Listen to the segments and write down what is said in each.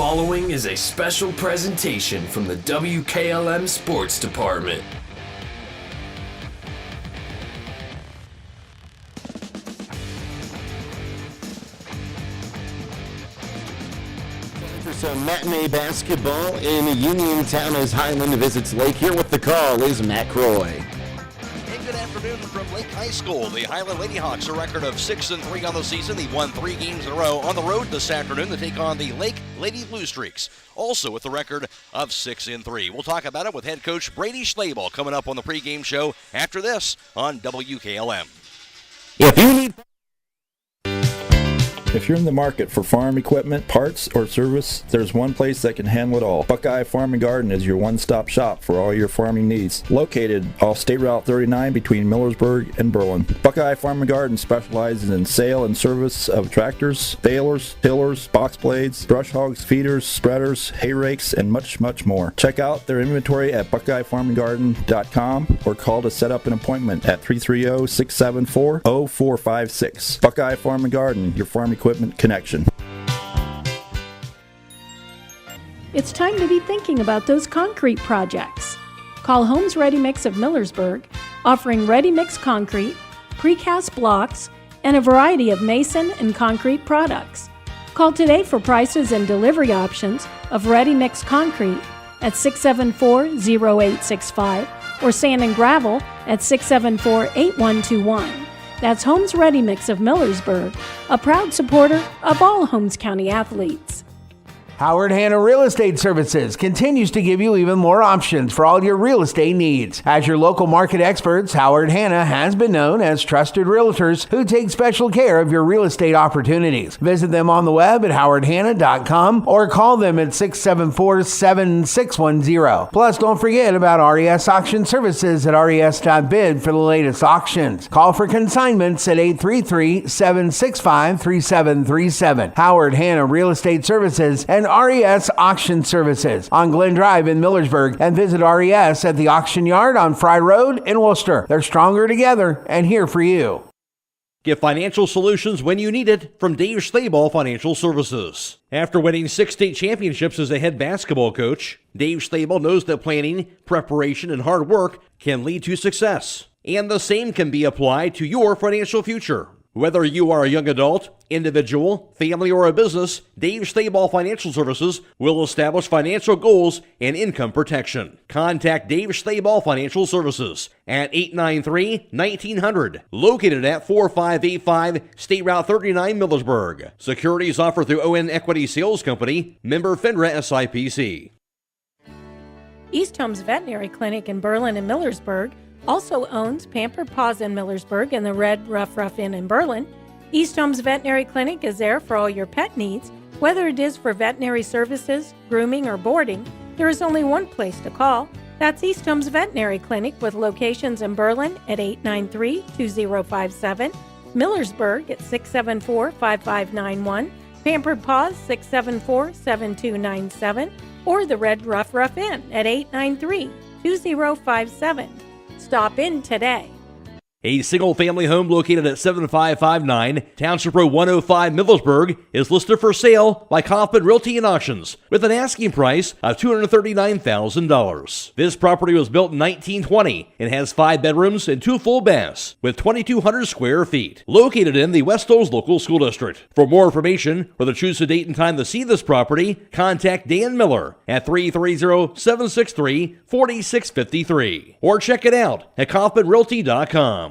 following is a special presentation from the WKLM Sports Department. For some matinee basketball in Uniontown as Hiland visits Lake. Here with the call is Matt Croy. Good afternoon from Lake High School. The Hiland Lady Hawks, a record of 6-3 on the season. They won 3 games in a row on the road this afternoon to take on the Lake Lady Blue Streaks, also with a record of 6-3. We'll talk about it with head coach Brady Schlabel coming up on the pregame show after this on WKLM. If you're in the market for farm equipment, parts, or service, there's one place that can handle it all. Buckeye Farm and Garden is your one-stop shop for all your farming needs. Located off State Route 39 between Millersburg and Berlin. Buckeye Farm and Garden specializes in sale and service of tractors, balers, tillers, box blades, brush hogs, feeders, spreaders, hay rakes, and much, much more. Check out their inventory at buckeyefarmandgarden.com or call to set up an appointment at 330-674-0456. Buckeye Farm and Garden, your farm equipment connection. It's time to be thinking about those concrete projects. Call Homes Ready Mix of Millersburg, offering ready mix concrete, precast blocks, and a variety of mason and concrete products. Call today for prices and delivery options of ready mix concrete at 674-0865 or sand and gravel at 674-8121. That's Holmes Ready Mix of Millersburg, a proud supporter of all Holmes County athletes. Howard Hanna Real Estate Services continues to give you even more options for all your real estate needs. As your local market experts, Howard Hanna has been known as trusted realtors who take special care of your real estate opportunities. Visit them on the web at howardhanna.com or call them at 674-7610. Plus, don't forget about RES Auction Services at res.bid for the latest auctions. Call for consignments at 833-765-3737. Howard Hanna Real Estate Services and RES Auction Services on Glen Drive in Millersburg, and visit RES at the auction yard on Fry Road in Worcester. They're stronger together and here for you. Get financial solutions when you need it from Dave Schlabel Financial Services. After winning 6 state championships as a head basketball coach, Dave Schlabel knows that planning, preparation, and hard work can lead to success. And the same can be applied to your financial future. Whether you are a young adult, individual, family, or a business, Dave Schlabel Financial Services will establish financial goals and income protection. Contact Dave Schlabel Financial Services at 893-1900, located at 4585 State Route 39, Millersburg. Securities offered through ON Equity Sales Company, member FINRA SIPC. East Holmes Veterinary Clinic in Berlin and Millersburg also owns Pampered Paws in Millersburg and the Red Rough Inn in Berlin. East Holmes Veterinary Clinic is there for all your pet needs. Whether it is for veterinary services, grooming, or boarding, there is only one place to call. That's East Holmes Veterinary Clinic with locations in Berlin at 893-2057, Millersburg at 674-5591, Pampered Paws 674-7297, or the Red Rough Inn at 893-2057. Stop in today. A single-family home located at 7559 Township Road 105, Millersburg, is listed for sale by Kaufman Realty and Auctions with an asking price of $239,000. This property was built in 1920 and has 5 bedrooms and 2 full baths with 2,200 square feet. Located in the West Hills Local School District. For more information or to choose a date and time to see this property, contact Dan Miller at 330-763-4653 or check it out at kaufmanrealty.com.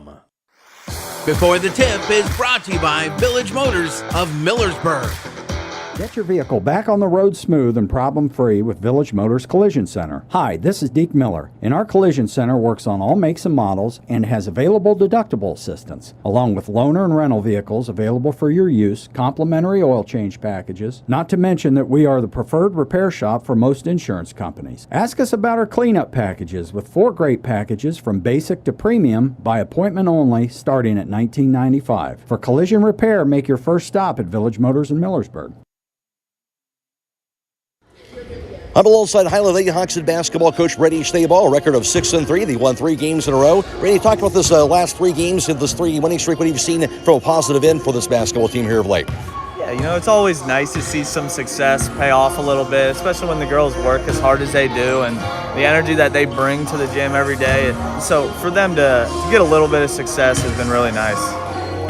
Before the Tip is brought to you by Village Motors of Millersburg. Get your vehicle back on the road smooth and problem-free with Village Motors Collision Center. Hi, this is Deke Miller, and our Collision Center works on all makes and models and has available deductible assistance, along with loaner and rental vehicles available for your use, complimentary oil change packages, not to mention that we are the preferred repair shop for most insurance companies. Ask us about our cleanup packages with 4 great packages from basic to premium by appointment only starting at $19.95. For collision repair, make your first stop at Village Motors in Millersburg. Huddle alongside Hiland Lady Hawks and basketball coach Brady Schlabel, a record of 6-3. They won 3 games in a row. Brady, talk about this last 3 games, this 3 winning streak. What have you seen from a positive end for this basketball team here of late? Yeah, It's always nice to see some success pay off a little bit, especially when the girls work as hard as they do and the energy that they bring to the gym every day. So for them to get a little bit of success has been really nice.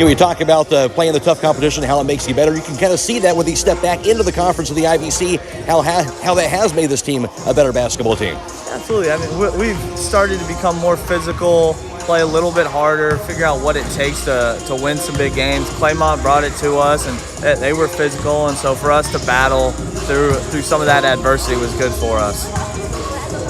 You talk about playing the tough competition, how it makes you better. You can kind of see that when they step back into the conference of the IVC, how that has made this team a better basketball team. Absolutely. I mean, we've started to become more physical, play a little bit harder, figure out what it takes to win some big games. Claymont brought it to us, and they were physical, and so for us to battle through some of that adversity was good for us.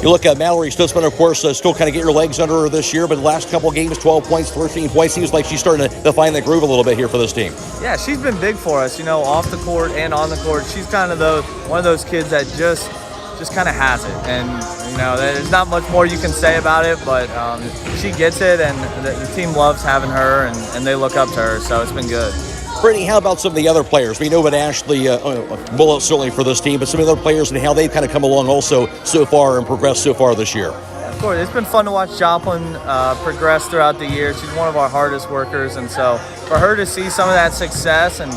You look at Mallory Stutzman, of course, still kind of get your legs under her this year, but the last couple games, 12 points, 13 points. Seems like she's starting to find the groove a little bit here for this team. Yeah, she's been big for us, off the court and on the court. She's kind of one of those kids that just kind of has it. And, there's not much more you can say about it, but she gets it, and the team loves having her, and they look up to her, so it's been good. Brady, how about some of the other players? We know about Ashley Bullitt certainly for this team, but some of the other players and how they've kind of come along also so far and progressed so far this year. Of course, it's been fun to watch Joplin progress throughout the year. She's one of our hardest workers, and so for her to see some of that success, and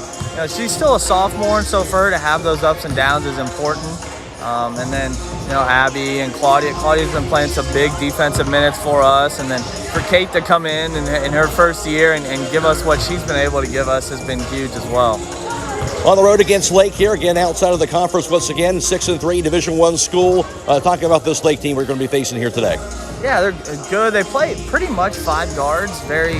she's still a sophomore, and so for her to have those ups and downs is important. And then, Abby and Claudia. Claudia's been playing some big defensive minutes for us. And then for Kate to come in her first year and give us what she's been able to give us has been huge as well. On the road against Lake here, again, outside of the conference once again, 6-3, Division I school. Talking about this Lake team we're going to be facing here today. Yeah, they're good. They play pretty much 5 guards, very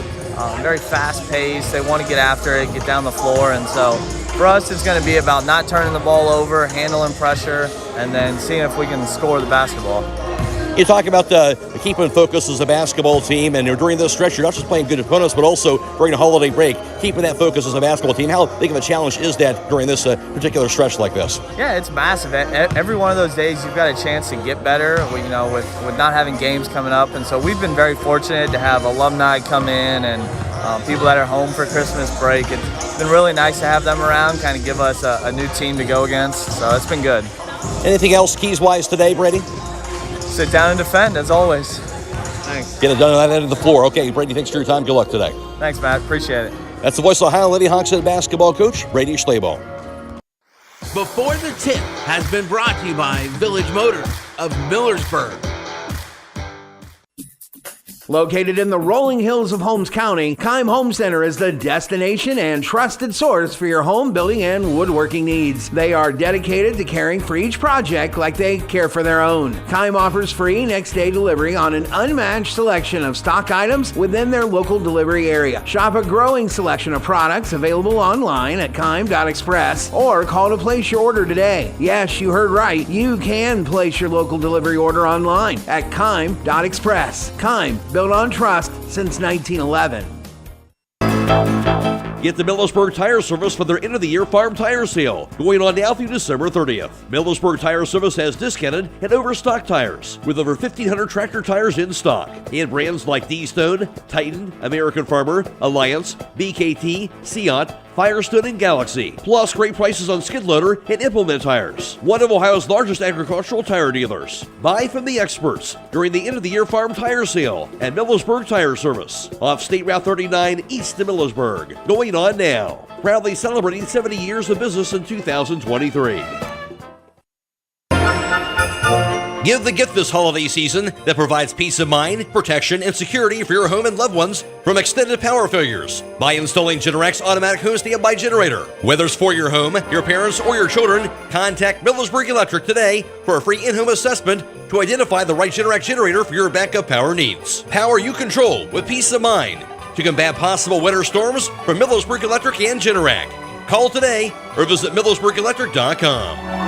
fast-paced. They want to get after it, get down the floor. And so for us, it's going to be about not turning the ball over, handling pressure, and then seeing if we can score the basketball. You talk about keeping focus as a basketball team, and during this stretch, you're not just playing good opponents, but also during the holiday break, keeping that focus as a basketball team. How big of a challenge is that during this particular stretch like this? Yeah, it's massive. Every one of those days, you've got a chance to get better, with not having games coming up. And so we've been very fortunate to have alumni come in and people that are home for Christmas break. It's been really nice to have them around, kind of give us a new team to go against. So it's been good. Anything else keys-wise today, Brady? Sit down and defend, as always. Thanks. Get it done on that end of the floor. Okay, Brady, thanks for your time. Good luck today. Thanks, Matt. Appreciate it. That's the voice of the Hiland Lady Hawks head basketball coach, Brady Schlabel. Before the Tip has been brought to you by Village Motors of Millersburg. Located in the rolling hills of Holmes County, Keim Home Center is the destination and trusted source for your home building and woodworking needs. They are dedicated to caring for each project like they care for their own. Keim offers free next-day delivery on an unmatched selection of stock items within their local delivery area. Shop a growing selection of products available online at Keim.express or call to place your order today. Yes, you heard right. You can place your local delivery order online at Keim.express. Keim, built on trust since 1911. Get the Millersburg Tire Service for their end-of-the-year farm tire sale, going on now through December 30th. Millersburg Tire Service has discounted and overstocked tires, with over 1,500 tractor tires in stock, and brands like D-Stone, Titan, American Farmer, Alliance, BKT, Seat, Firestone, and Galaxy. Plus, great prices on skid loader and implement tires. One of Ohio's largest agricultural tire dealers. Buy from the experts during the end-of-the-year farm tire sale at Millersburg Tire Service, off State Route 39 east of Millersburg. Going on now. Proudly celebrating 70 years of business in 2023. Give the gift this holiday season that provides peace of mind, protection, and security for your home and loved ones from extended power failures by installing Generac automatic home standby generator. Whether it's for your home, your parents, or your children, contact Millersburg Electric today for a free in-home assessment to identify the right Generac generator for your backup power needs. Power you control with peace of mind to combat possible winter storms from Millersburg Electric and Generac. Call today or visit MillersburgElectric.com.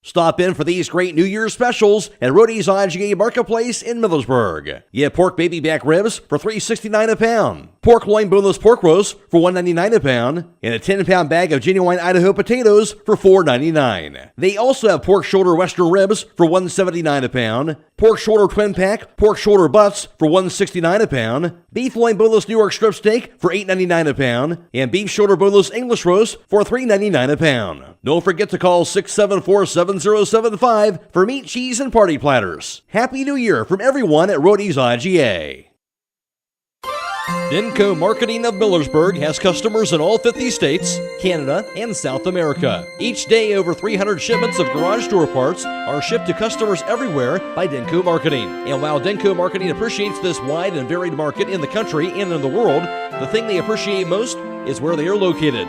Stop in for these great New Year's specials at Rody's IGA Marketplace in Millersburg. Get pork baby back ribs for $3.69 a pound, pork loin boneless pork roast for $1.99 a pound, and a 10-pound bag of genuine Idaho potatoes for $4.99. They also have pork shoulder western ribs for $1.79 a pound, pork shoulder twin pack, pork shoulder butts for $1.69 a pound, beef loin boneless New York strip steak for $8.99 a pound, and beef shoulder boneless English roast for $3.99 a pound. Don't forget to call 674-7075 for meat, cheese, and party platters. Happy New Year from everyone at Rody's IGA. Denko Marketing of Millersburg has customers in all 50 states, Canada, and South America. Each day, over 300 shipments of garage door parts are shipped to customers everywhere by Denko Marketing. And while Denko Marketing appreciates this wide and varied market in the country and in the world, the thing they appreciate most is where they are located: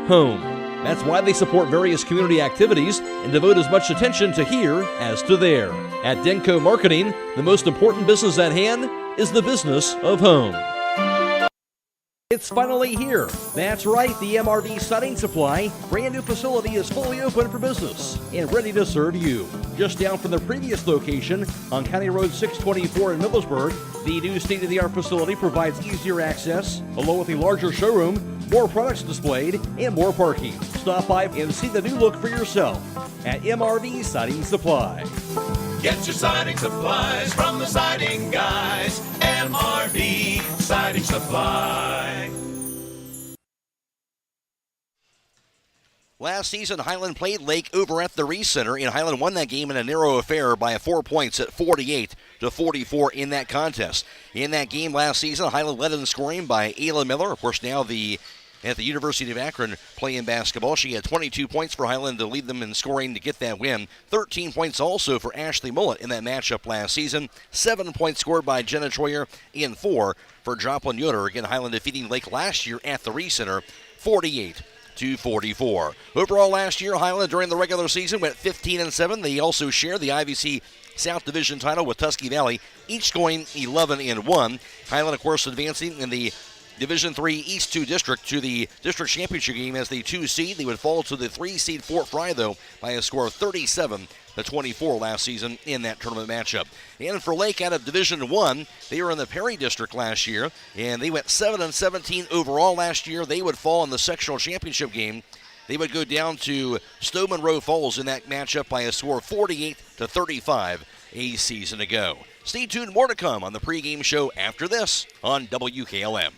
home. That's why they support various community activities and devote as much attention to here as to there. At Denko Marketing, the most important business at hand is the business of home. It's finally here. That's right, the MRV Siding Supply brand new facility is fully open for business and ready to serve you. Just down from the previous location on County Road 624 in Millersburg, the new state-of-the-art facility provides easier access, along with a larger showroom, more products displayed, and more parking. Stop by and see the new look for yourself at MRV Siding Supply. Get your siding supplies from the siding guys. MRV Siding Supply. Last season, Hiland played Lake over at the Reese Center, and Hiland won that game in a narrow affair by 4 points at 48-44 in that contest. In that game last season, Hiland led in scoring by Ayla Miller. Of course, now at the University of Akron playing basketball. She had 22 points for Hiland to lead them in scoring to get that win. 13 points also for Ashley Mullet in that matchup last season. 7 points scored by Jenna Troyer and 4 for Joplin Yoder. Again, Hiland defeating Lake last year at the Reese Center, 48-44. Overall last year, Hiland during the regular season went 15-7. They also share the IVC South Division title with Tusky Valley, each going 11-1. Hiland, of course, advancing in the Division III East 2 District to the District Championship game as the 2 seed. They would fall to the 3 seed Fort Fry, though, by a score of 37-24 last season in that tournament matchup. And for Lake out of Division I, they were in the Perry District last year, and they went 7-17 overall last year. They would fall in the sectional championship game. They would go down to Stowe Monroe Falls in that matchup by a score of 48-35 a season ago. Stay tuned, more to come on the pregame show after this on WKLM.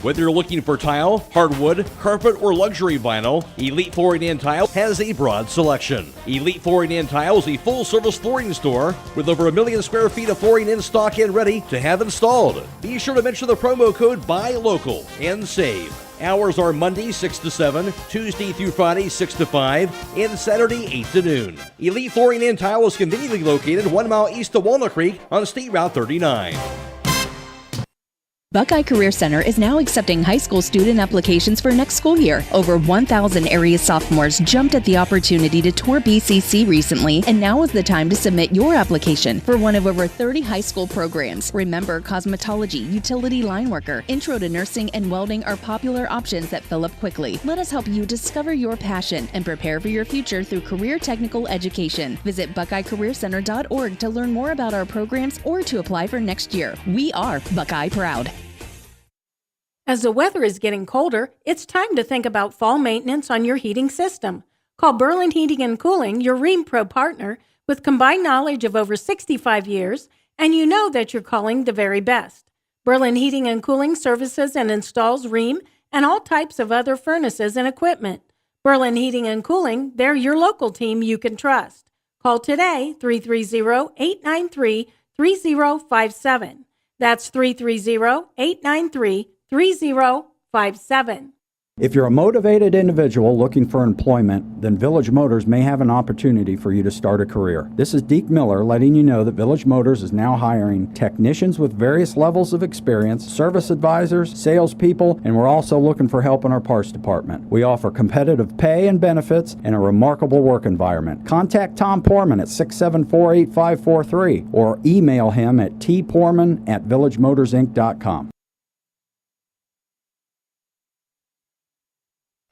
Whether you're looking for tile, hardwood, carpet, or luxury vinyl, Elite Flooring and Tile has a broad selection. Elite Flooring and Tile is a full-service flooring store with over 1 million square feet of flooring in stock and ready to have installed. Be sure to mention the promo code BUYLOCAL and save. Hours are Monday 6 to 7, Tuesday through Friday 6 to 5, and Saturday 8 to noon. Elite Flooring and Tile is conveniently located 1 mile east of Walnut Creek on State Route 39. Buckeye Career Center is now accepting high school student applications for next school year. Over 1,000 area sophomores jumped at the opportunity to tour BCC recently, and now is the time to submit your application for one of over 30 high school programs. Remember, cosmetology, utility line worker, intro to nursing, and welding are popular options that fill up quickly. Let us help you discover your passion and prepare for your future through career technical education. Visit BuckeyeCareerCenter.org to learn more about our programs or to apply for next year. We are Buckeye Proud. As the weather is getting colder, it's time to think about fall maintenance on your heating system. Call Berlin Heating and Cooling, your Rheem Pro partner, with combined knowledge of over 65 years, and you know that you're calling the very best. Berlin Heating and Cooling services and installs Rheem and all types of other furnaces and equipment. Berlin Heating and Cooling, they're your local team you can trust. Call today, 330-893-3057. That's 330-893-3057. If you're a motivated individual looking for employment, then Village Motors may have an opportunity for you to start a career. This is Deke Miller letting you know that Village Motors is now hiring technicians with various levels of experience, service advisors, salespeople, and we're also looking for help in our parts department. We offer competitive pay and benefits and a remarkable work environment. Contact Tom Porman at 674-8543 or email him at tporman@villagemotorsinc.com.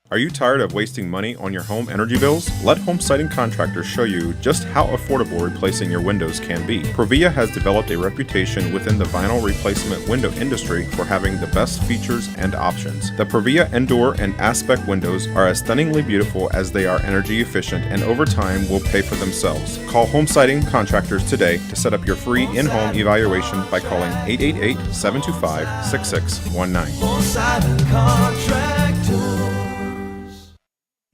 Are you tired of wasting money on your home energy bills? Let Home Siding Contractors show you just how affordable replacing your windows can be. Provia has developed a reputation within the vinyl replacement window industry for having the best features and options. The Provia Endure and Aspect windows are as stunningly beautiful as they are energy efficient, and over time will pay for themselves. Call Home Siding Contractors today to set up your free in-home evaluation by calling 888-725-6619. Home Siding Contractors.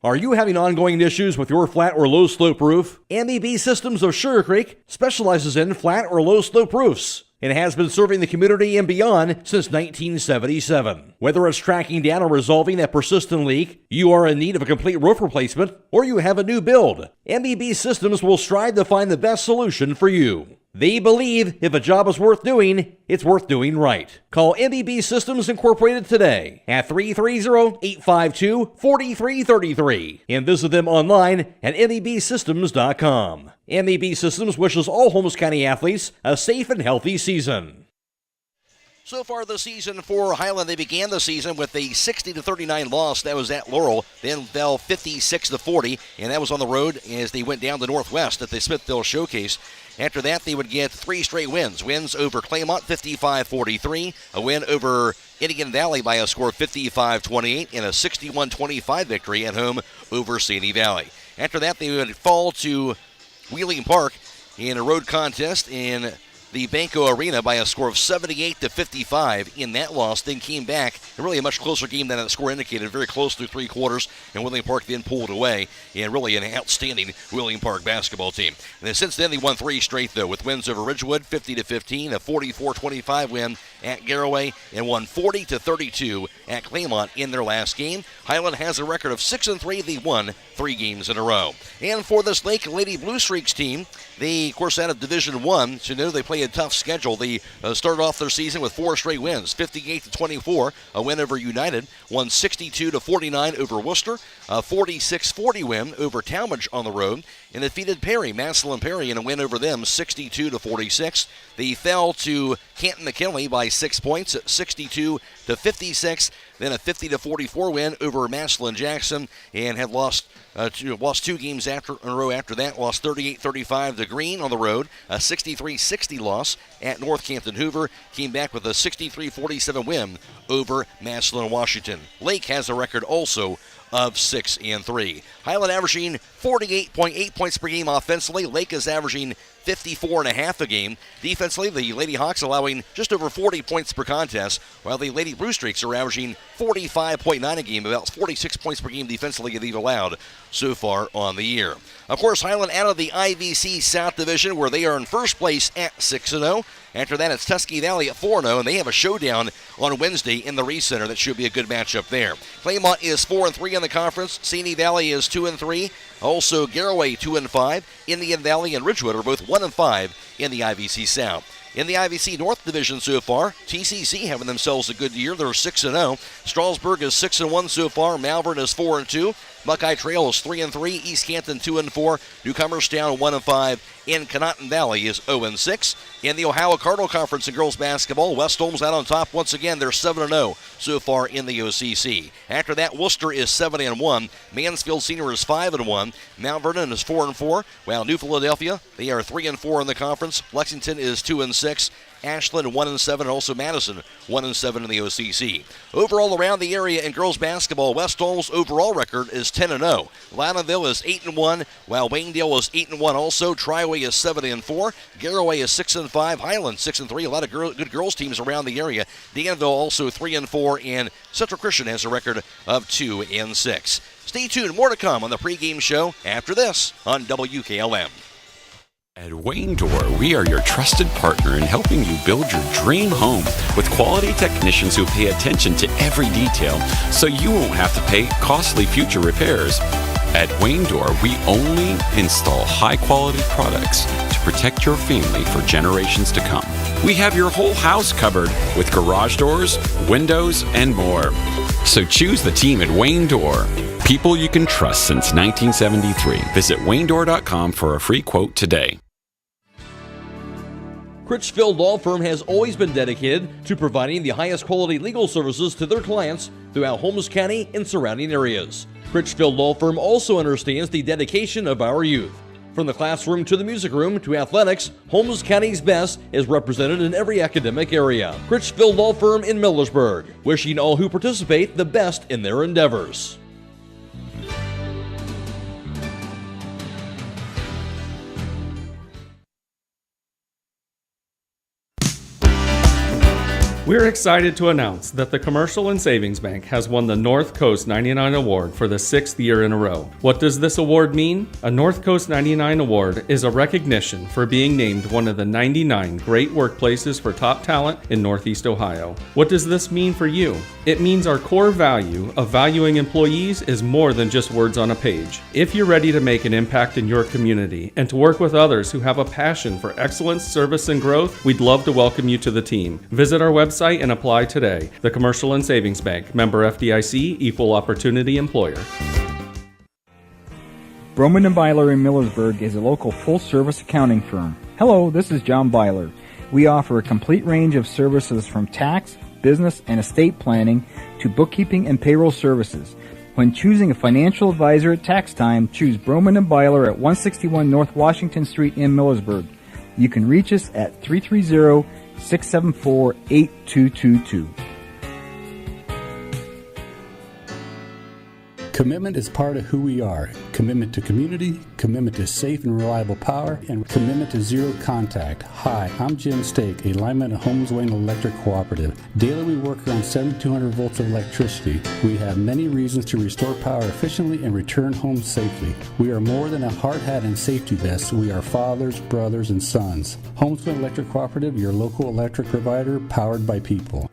Are you having ongoing issues with your flat or low slope roof? MEB Systems of Sugar Creek specializes in flat or low slope roofs and has been serving the community and beyond since 1977. Whether it's tracking down or resolving a persistent leak, you are in need of a complete roof replacement, or you have a new build, MEB Systems will strive to find the best solution for you. They believe if a job is worth doing, it's worth doing right. Call MEB Systems Incorporated today at 330-852-4333 and visit them online at mebsystems.com. MEB Systems wishes all Holmes County athletes a safe and healthy season. So far this season for Hiland, they began the season with a 60-39 loss. That was at Laurel. Then fell 56-40, and that was on the road as they went down to Northwest at the Smithville Showcase. After that, they would get 3 straight wins. Wins over Claymont, 55-43. A win over Indian Valley by a score of 55-28. And a 61-25 victory at home over Sandy Valley. After that, they would fall to Wheeling Park in a road contest in the Banco Arena by a score of 78-55 in that loss, then came back. Really a much closer game than that score indicated, very close through 3 quarters, and Wheeling Park then pulled away, and really an outstanding Wheeling Park basketball team. And then since then, they won 3 straight, though, with wins over Ridgewood, 50-15, a 44-25 win at Garraway, and won 40-32 at Claymont in their last game. Hiland has a record of 6-3. They won 3 games in a row. And for this Lake Lady Blue Streaks team, they, of course, out of Division I, so you know they play a tough schedule. They started off their season with 4 straight wins, 58-24, a win over United, won 62-49 over Worcester, a 46-40 win over Talmadge on the road, and defeated Massillon Perry in a win over them, 62-46. They fell to Canton McKinley by 6 points at 62-56, then a 50-44 win over Massillon Jackson, and had lost 2 games in a row after that. Lost 38-35 to Green on the road, a 63-60 loss at North Campton Hoover. Came back with a 63-47 win over Massillon Washington. Lake has a record also of 6-3. Hiland averaging 48.8 points per game offensively. Lake is averaging 54.5 a game. Defensively, the Lady Hawks allowing just over 40 points per contest, while the Lady Blue Streaks are averaging 45.9 a game, about 46 points per game defensively they've allowed so far on the year. Of course, Hiland out of the IVC South Division, where they are in first place at 6-0. After that, it's Tuskegee Valley at 4-0, and they have a showdown on Wednesday in the Reese Center. That should be a good matchup there. Claymont is 4-3 in the conference. Sandy Valley is 2-3. Also, Garraway 2-5. Indian Valley and Ridgewood are both 1-5 in the IVC South. In the IVC North Division so far, TCC having themselves a good year. They're 6-0. Strasburg is 6-1 so far. Malvern is 4-2. Buckeye Trail is 3-3. East Canton 2-4. Newcomerstown 1-5. In Conotton Valley is 0-6. In the Ohio Cardinal Conference in girls basketball, West Holmes out on top once again. They're 7-0 so far in the OCC. After that, Worcester is 7-1. Mansfield Senior is 5-1. Mount Vernon is 4-4. While New Philadelphia, they are 3-4 in the conference. Lexington is 2-6. Ashland 1-7, and also Madison 1-7 in the OCC. Overall around the area in girls basketball, West Holmes' overall record is 10-0. Loudonville is 8-1, while Waynedale is 8-1 also. Triway is 7-4. Garraway is 6-5. Hiland 6-3. A lot of good girls teams around the area. Danville also 3-4, and Central Christian has a record of 2-6. Stay tuned. More to come on the pregame show after this on WKLM. At Wayne Door, we are your trusted partner in helping you build your dream home with quality technicians who pay attention to every detail so you won't have to pay costly future repairs. At Wayne Door, we only install high-quality products to protect your family for generations to come. We have your whole house covered with garage doors, windows, and more. So choose the team at Wayne Door. People you can trust since 1973. Visit waynedoor.com for a free quote today. Critchfield Law Firm has always been dedicated to providing the highest quality legal services to their clients throughout Holmes County and surrounding areas. Critchfield Law Firm also understands the dedication of our youth. From the classroom to the music room to athletics, Holmes County's best is represented in every academic area. Critchfield Law Firm in Millersburg, wishing all who participate the best in their endeavors. We're excited to announce that the Commercial and Savings Bank has won the North Coast 99 Award for the 6th year in a row. What does this award mean? A North Coast 99 Award is a recognition for being named one of the 99 great workplaces for top talent in Northeast Ohio. What does this mean for you? It means our core value of valuing employees is more than just words on a page. If you're ready to make an impact in your community and to work with others who have a passion for excellence, service, and growth, we'd love to welcome you to the team. Visit our website and apply today. The Commercial and Savings Bank, member FDIC, equal opportunity employer. Broman & Byler in Millersburg is a local full-service accounting firm. Hello, this is John Byler. We offer a complete range of services from tax, business, and estate planning to bookkeeping and payroll services. When choosing a financial advisor at tax time, choose Broman & Byler at 161 North Washington Street in Millersburg. You can reach us at 330-674-8222. Commitment is part of who we are. Commitment to community, commitment to safe and reliable power, and commitment to zero contact. Hi, I'm Jim Stake, a lineman at Holmes Wayne Electric Cooperative. Daily we work around 7,200 volts of electricity. We have many reasons to restore power efficiently and return home safely. We are more than a hard hat and safety vest. We are fathers, brothers, and sons. Holmes Wayne Electric Cooperative, your local electric provider, powered by people.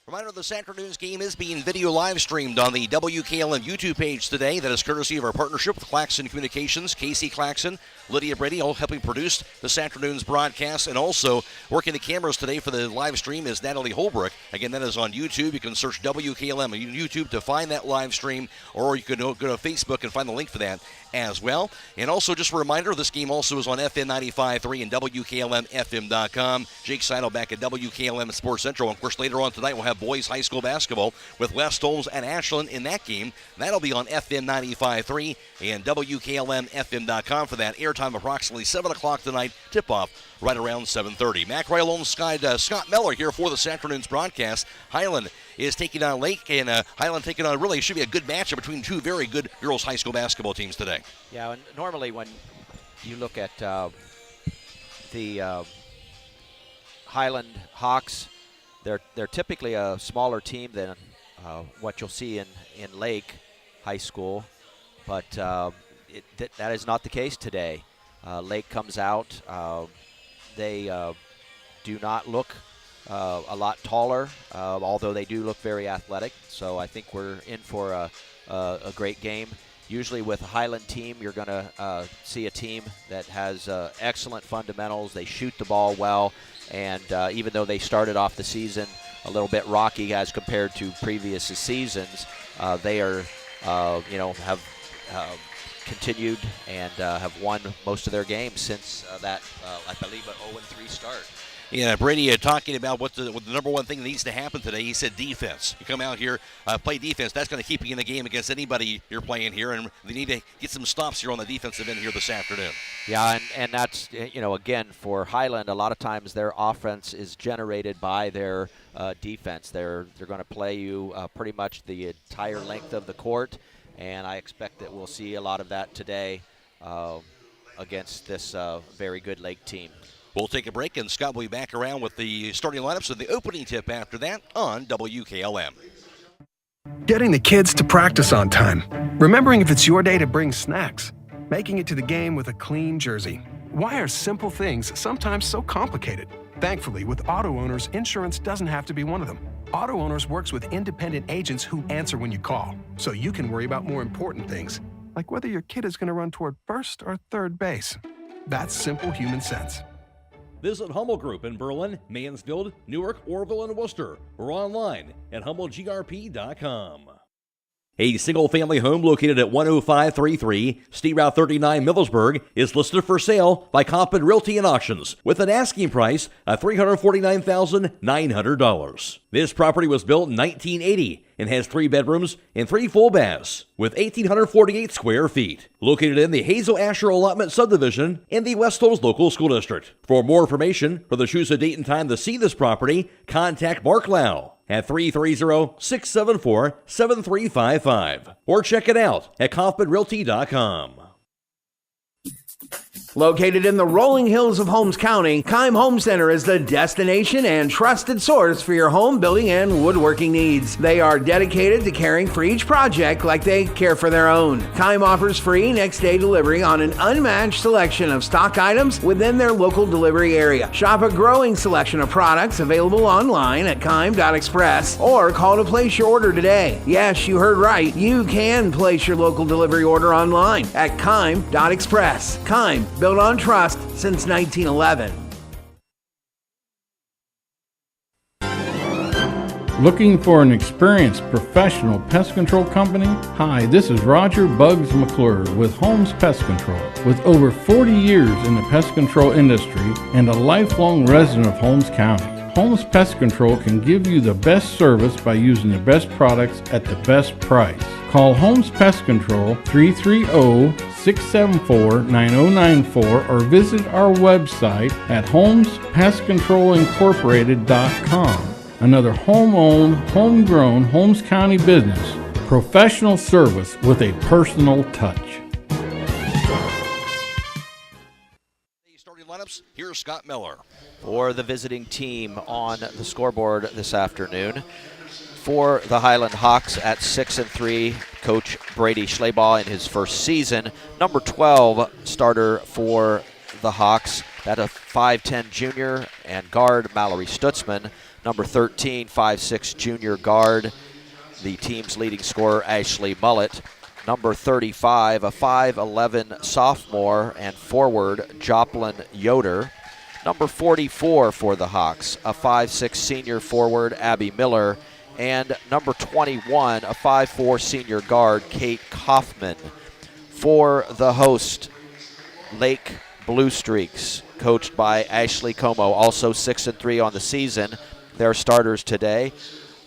Reminder, this afternoon's game is being video live streamed on the WKLM YouTube page today. That is courtesy of our partnership with Claxon Communications, Casey Claxon, Lydia, Brady, all helping produce this afternoon's broadcast. And also working the cameras today for the live stream is Natalie Holbrook. Again, that is on YouTube. You can search WKLM on YouTube to find that live stream, or you can go to Facebook and find the link for that as well. And also just a reminder, this game also is on FM 95.3 and WKLM-FM.com. Jake Seidel back at WKLM Sports Central. And of course, later on tonight, we'll have boys high school basketball with West Holmes and Ashland in that game. That'll be on FM 95.3 and WKLM-FM.com for that. Airtime approximately 7 o'clock tonight. Tip-off right around 7:30. Mac Roy alongside Scott Miller here for this afternoon's broadcast. Hiland is taking on Lake, and Hiland taking on really should be a good matchup between two very good girls high school basketball teams today. Yeah, and normally when you look at the Hiland Hawks, they're typically a smaller team than what you'll see in Lake High School, but that is not the case today. Lake comes out. They do not look a lot taller, although they do look very athletic. So I think we're in for a great game. Usually with a Hiland team, you're going to see a team that has excellent fundamentals. They shoot the ball well, and even though they started off the season a little bit rocky as compared to previous seasons, they are, have continued and have won most of their games since that, I believe, an 0-3 start. Yeah, Brady talking about what the number one thing that needs to happen today. He said defense. You come out here, play defense. That's going to keep you in the game against anybody you're playing here, and they need to get some stops here on the defensive end here this afternoon. Yeah, and that's, again, for Hiland, a lot of times their offense is generated by their defense. They're going to play you pretty much the entire length of the court, and I expect that we'll see a lot of that today against this very good Lake team. We'll take a break, and Scott will be back around with the starting lineups and the opening tip after that on WKLM. Getting the kids to practice on time. Remembering if it's your day to bring snacks. Making it to the game with a clean jersey. Why are simple things sometimes so complicated? Thankfully, with auto owners, insurance doesn't have to be one of them. Auto Owners works with independent agents who answer when you call, so you can worry about more important things, like whether your kid is going to run toward first or third base. That's simple human sense. Visit Hummel Group in Berlin, Mansfield, Newark, Orville, and Worcester, or online at HummelGRP.com. A single-family home located at 10533 State Route 39 Millersburg is listed for sale by Compton Realty and Auctions with an asking price of $349,900. This property was built in 1980 and has 3 bedrooms and 3 full baths with 1,848 square feet. Located in the Hazel Asher Allotment Subdivision in the West Hills Local School District. For more information or to choose a date and time to see this property, contact Mark Lau at 330-674-7355 or check it out at KaufmanRealty.com. Located in the rolling hills of Holmes County, Keim Home Center is the destination and trusted source for your home building and woodworking needs. They are dedicated to caring for each project like they care for their own. Keim offers free next-day delivery on an unmatched selection of stock items within their local delivery area. Shop a growing selection of products available online at Keim.express or call to place your order today. Yes, you heard right. You can place your local delivery order online at Keim.express. Keim, built on trust since 1911. Looking for an experienced professional pest control company? Hi, this is Roger Bugs McClure with Holmes Pest Control. With over 40 years in the pest control industry and a lifelong resident of Holmes County, Holmes Pest Control can give you the best service by using the best products at the best price. Call Holmes Pest Control 330-674-9094 or visit our website at holmespestcontrolincorporated.com. Another home-owned, homegrown Holmes County business. Professional service with a personal touch. Starting lineups, here's Scott Miller. For the visiting team on the scoreboard this afternoon. For the Hiland Hawks at 6-3, Coach Brady Schleybaugh in his first season. Number 12 starter for the Hawks, that a 5'10 junior and guard Mallory Stutzman. Number 13, 5'6 junior guard, the team's leading scorer Ashley Mullett. Number 35, a 5'11 sophomore and forward Joplin Yoder. Number 44 for the Hawks, a 5'6 senior forward Abby Miller. And number 21, a 5'4 senior guard Kate Kaufman. For the host, Lake Blue Streaks, coached by Ashley Como, also 6-3 on the season. Their starters today,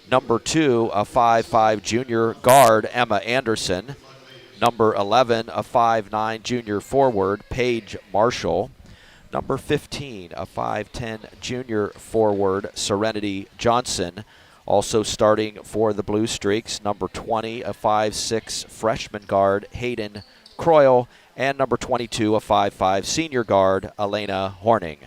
number 2, a 5'5 junior guard, Emma Anderson. Number 11, a 5'9 junior forward, Paige Marshall. Number 15, a 5'10 junior forward, Serenity Johnson. Also starting for the Blue Streaks, number 20, a 5'6 freshman guard, Hayden Croy. And number 22, a 5'5 senior guard, Elena Horning.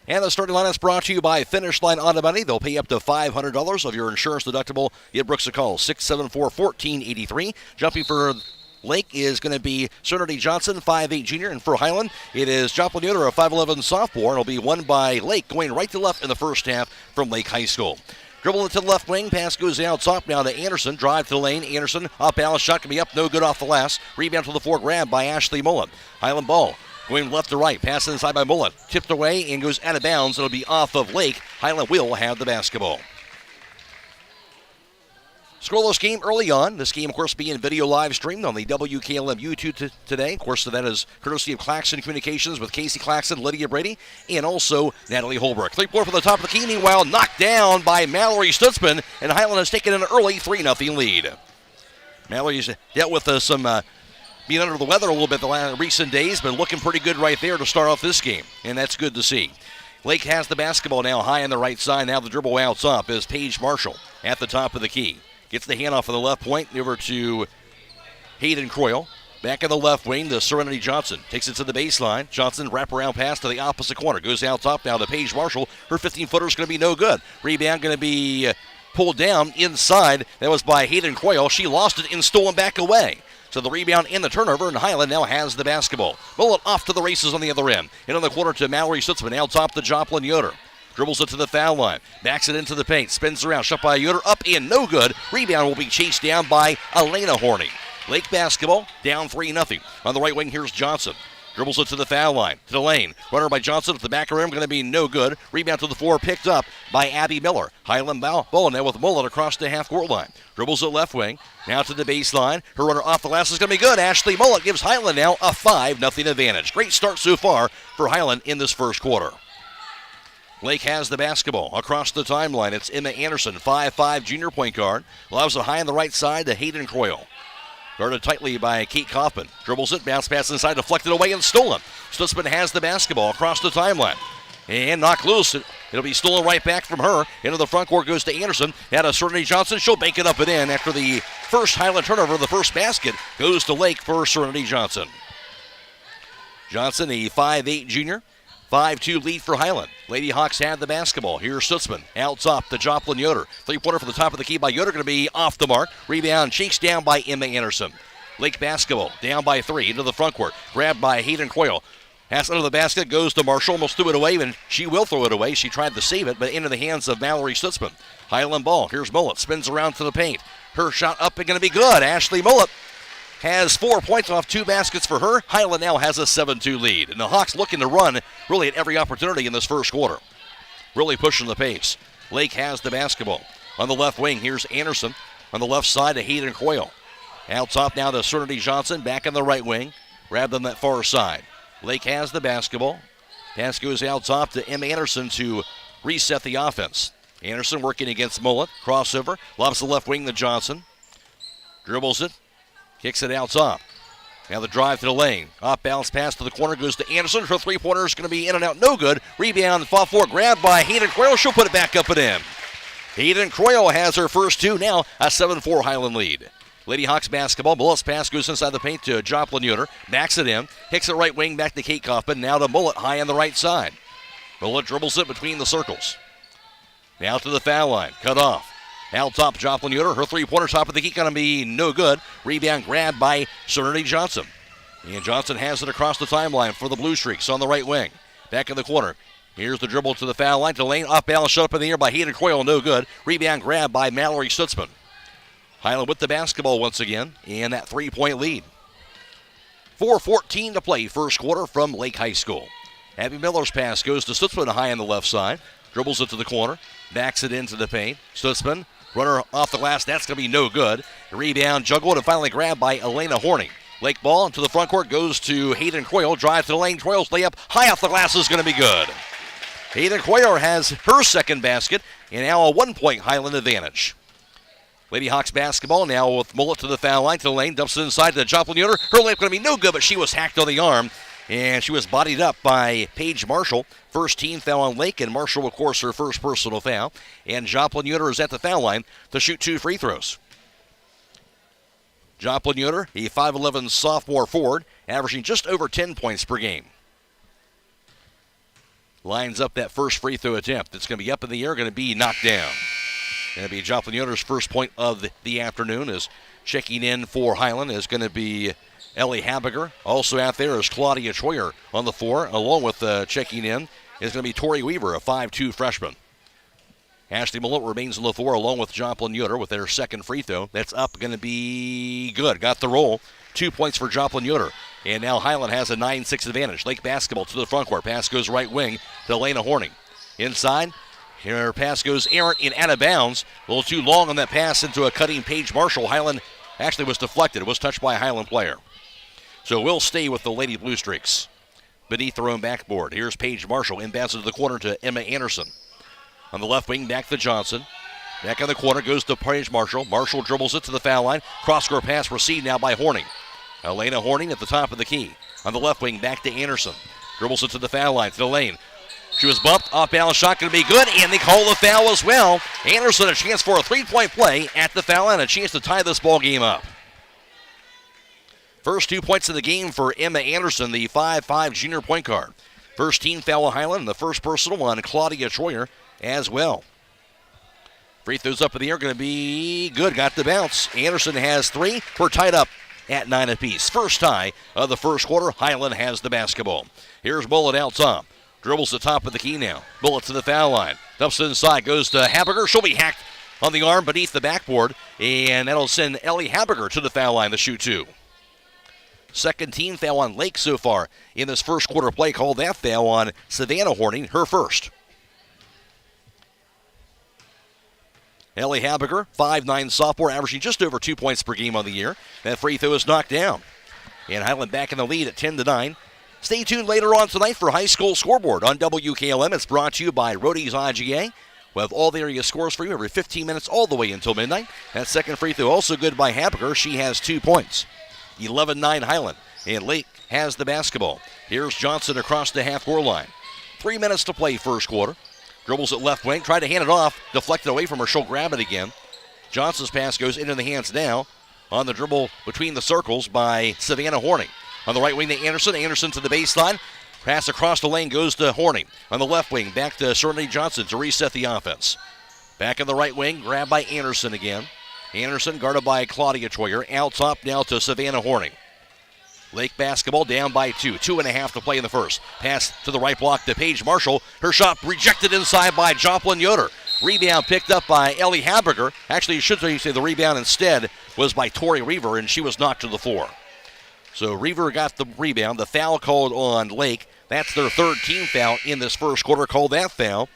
And the starting lineup is brought to you by Finish Line Auto Money. They'll pay up to $500 of your insurance deductible. Give Brooks a call, 674-1483. Jumping for Lake is going to be Serenity Johnson, 5'8 junior. And for Hiland, it is Joplin Yoder, a 5'11 sophomore. It'll be won by Lake, going right to left in the first half from Lake High School. Dribble it to the left wing. Pass goes out top now to Anderson. Drive to the lane. Anderson, up balance shot can be up. No good off the last. Rebound to the floor. Grab by Ashley Mullen. Hiland ball going left to right. Pass inside by Mullen. Tipped away and goes out of bounds. It'll be off of Lake. Hiland will have the basketball. Scoreless game early on. This game, of course, being video live streamed on the WKLM YouTube today. Of course, that is courtesy of Claxon Communications with Casey Claxon, Lydia Brady, and also Natalie Holbrook. 3-point from the top of the key. Meanwhile, knocked down by Mallory Stutzman, and Hiland has taken an early 3-0 lead. Mallory's dealt with some being under the weather a little bit the recent days, but looking pretty good right there to start off this game, and that's good to see. Lake has the basketball now high on the right side. Now the dribble out top is Paige Marshall at the top of the key. Gets the handoff on the left point over to Hayden Croy. Back in the left wing to Serenity Johnson. Takes it to the baseline. Johnson wraparound pass to the opposite corner. Goes out top now to Paige Marshall. Her 15-footer is going to be no good. Rebound going to be pulled down inside. That was by Hayden Croy. She lost it and stolen back away. So the rebound and the turnover, and Hiland now has the basketball. Bullet off to the races on the other end. In on the corner to Mallory Stutzman. Out top to Joplin Yoder. Dribbles it to the foul line. Backs it into the paint. Spins around. Shot by Yoder. Up and no good. Rebound will be chased down by Elena Horning. Lake basketball down 3-0. On the right wing, here's Johnson. Dribbles it to the foul line. To the lane. Runner by Johnson at the back of the rim. Going to be no good. Rebound to the floor. Picked up by Abby Miller. Hiland ball now with Mullen across the half-court line. Dribbles it left wing. Now to the baseline. Her runner off the last is going to be good. Ashley Mullen gives Hiland now a 5-0 advantage. Great start so far for Hiland in this first quarter. Lake has the basketball across the timeline. It's Emma Anderson, 5'5 junior point guard. Loves it high on the right side to Hayden Croy. Guarded tightly by Kate Kaufman. Dribbles it, bounce pass inside, deflected away and stolen. Stutzman has the basketball across the timeline. And knocked loose. It'll be stolen right back from her. Into the front court goes to Anderson. Now to Serenity Johnson. She'll bank it up and in after the first Hiland turnover. The first basket goes to Lake for Serenity Johnson. Johnson, a 5'8 junior. 5-2 lead for Hiland. Lady Hawks have the basketball. Here's Stutzman. Out top to Joplin Yoder. Three-pointer from the top of the key by Yoder. Going to be off the mark. Rebound chased down by Emma Anderson. Lake basketball down by 3 into the front court. Grabbed by Hayden Coyle. Pass under the basket. Goes to Marshall. Almost threw it away, and she will throw it away. She tried to save it, but into the hands of Mallory Stutzman. Hiland ball. Here's Mullet. Spins around to the paint. Her shot up and going to be good. Ashley Mullet has 4 points off 2 baskets for her. Hiland now has a 7-2 lead. And the Hawks looking to run really at every opportunity in this first quarter. Really pushing the pace. Lake has the basketball. On the left wing, here's Anderson. On the left side to Hayden Coyle. Out top now to Serenity Johnson. Back on the right wing. Grabbed on that far side. Lake has the basketball. Pass goes out top to Emma Anderson to reset the offense. Anderson working against Mullet. Crossover. Lobs the left wing to Johnson. Dribbles it. Kicks it out top. Now the drive to the lane. Off balance pass to the corner goes to Anderson. Her three-pointer is going to be in and out. No good. Rebound, fought for, grabbed by Hayden Croyle. She'll put it back up and in. Hayden Croyle has her first 2. Now a 7-4 Hiland lead. Lady Hawks basketball. Mullet's pass goes inside the paint to Joplin Yoder. Backs it in. Hits it right wing back to Kate Kaufman. Now to Mullet high on the right side. Mullet dribbles it between the circles. Now to the foul line. Cut off. Out top, Joplin Yoder. Her three-pointer top of the key going to be no good. Rebound grabbed by Serenity Johnson. And Johnson has it across the timeline for the Blue Streaks on the right wing. Back in the corner. Here's the dribble to the foul line. To the lane. Off balance, shut up in the air by Hayden Coyle. No good. Rebound grabbed by Mallory Stutzman. Hiland with the basketball once again. And that 3-point lead. 4:14 to play first quarter from Lake High School. Abby Miller's pass goes to Stutzman high on the left side. Dribbles it to the corner. Backs it into the paint. Stutzman. Runner off the glass, that's going to be no good. Rebound, juggled, and finally grabbed by Elena Horning. Lake ball into the front court, goes to Hayden Coyle. Drive to the lane, Coyle's layup high off the glass is going to be good. Hayden Coyle has her second basket, and now a 1-point Hiland advantage. Lady Hawks basketball now with Mullet to the foul line, to the lane, dumps it inside to Joplin Yoder. Her layup going to be no good, but she was hacked on the arm, and she was bodied up by Paige Marshall. First team foul on Lake, and Marshall, of course, her first personal foul. And Joplin Yoder is at the foul line to shoot 2 free throws. Joplin Yoder, a 5'11 sophomore forward, averaging just over 10 points per game. Lines up that first free throw attempt. It's going to be up in the air, going to be knocked down. Going to be Joplin Yoder's first point of the afternoon. Is checking in for Hiland is going to be Ellie Habiger. Also out there is Claudia Troyer on the floor, along with checking in is going to be Tori Weaver, a 5'2 freshman. Ashley Mullet remains on the floor along with Joplin Yoder with their second free throw. That's up, going to be good. Got the roll. 2 points for Joplin Yoder. And now Hiland has a 9-6 advantage. Lake basketball to the front court. Pass goes right wing to Elena Horning. Inside. Her pass goes errant and out of bounds. A little too long on that pass into a cutting Paige Marshall. Hiland actually was deflected. It was touched by a Hiland player. So we'll stay with the Lady Blue Streaks beneath their own backboard. Here's Paige Marshall. Inbounds into the corner to Emma Anderson. On the left wing, back to Johnson. Back in the corner goes to Paige Marshall. Marshall dribbles it to the foul line. Cross-court pass received now by Horning. Elena Horning at the top of the key. On the left wing, back to Anderson. Dribbles it to the foul line, to the lane. She was bumped. Off-balance shot going to be good, and they call the foul as well. Anderson a chance for a 3-point play at the foul line. A chance to tie this ball game up. First 2 points of the game for Emma Anderson, the 5'5 junior point guard. First team foul on Hiland, and the first personal on Claudia Troyer as well. Free throws up in the air, going to be good. Got the bounce. Anderson has 3. We're tied up at 9 apiece. First tie of the first quarter. Hiland has the basketball. Here's Bullet out top. Dribbles the top of the key now. Bullet to the foul line. Dumps it inside. Goes to Habiger. She'll be hacked on the arm beneath the backboard. And that'll send Ellie Habiger to the foul line to shoot 2. Second team foul on Lake so far in this first quarter play. Called that foul on Savannah Horning, her first. Ellie Habiger, 5'9 sophomore, averaging just over 2 points per game on the year. That free throw is knocked down. And Hiland back in the lead at 10-9. Stay tuned later on tonight for High School Scoreboard on WKLM. It's brought to you by Rody's IGA. We'll have all the area scores for you every 15 minutes all the way until midnight. That second free throw also good by Habiger. She has 2 points. 11-9 Hiland. And Lake has the basketball. Here's Johnson across the half-court line. 3 minutes to play first quarter. Dribbles at left wing. Tried to hand it off. Deflected away from her. She'll grab it again. Johnson's pass goes into the hands now on the dribble between the circles by Savannah Horning. On the right wing to Anderson. Anderson to the baseline. Pass across the lane goes to Horning. On the left wing, back to Serenity Johnson to reset the offense. Back in the right wing, grabbed by Anderson again. Anderson guarded by Claudia Troyer. Out top now to Savannah Horning. Lake basketball down by 2. 2.5 to play in the first. Pass to the right block to Paige Marshall. Her shot rejected inside by Joplin Yoder. Rebound picked up by Ellie Haberger. Actually, you should say the rebound instead was by Tori Reaver, and she was knocked to the floor. So Reaver got the rebound. The foul called on Lake. That's their third team foul in this first quarter. Called that foul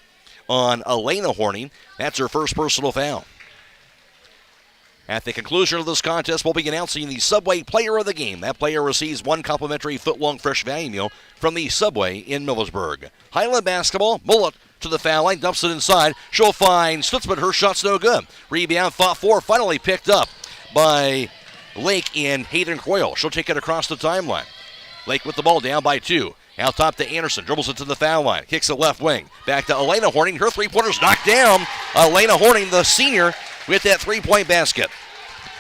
on Elena Horning. That's her first personal foul. At the conclusion of this contest, we'll be announcing the Subway Player of the Game. That player receives 1 complimentary foot-long fresh value meal from the Subway in Millersburg. Highland basketball, Mullet to the foul line, dumps it inside. She'll find Stutzman. Her shot's no good. Rebound, fought for, finally picked up by Lake and Hayden Croyle. She'll take it across the timeline. Lake with the ball down by 2. Out top to Anderson, dribbles it to the foul line, kicks it left wing. Back to Elena Horning. Her three-pointer's knocked down. Elena Horning, the senior, with that three-point basket.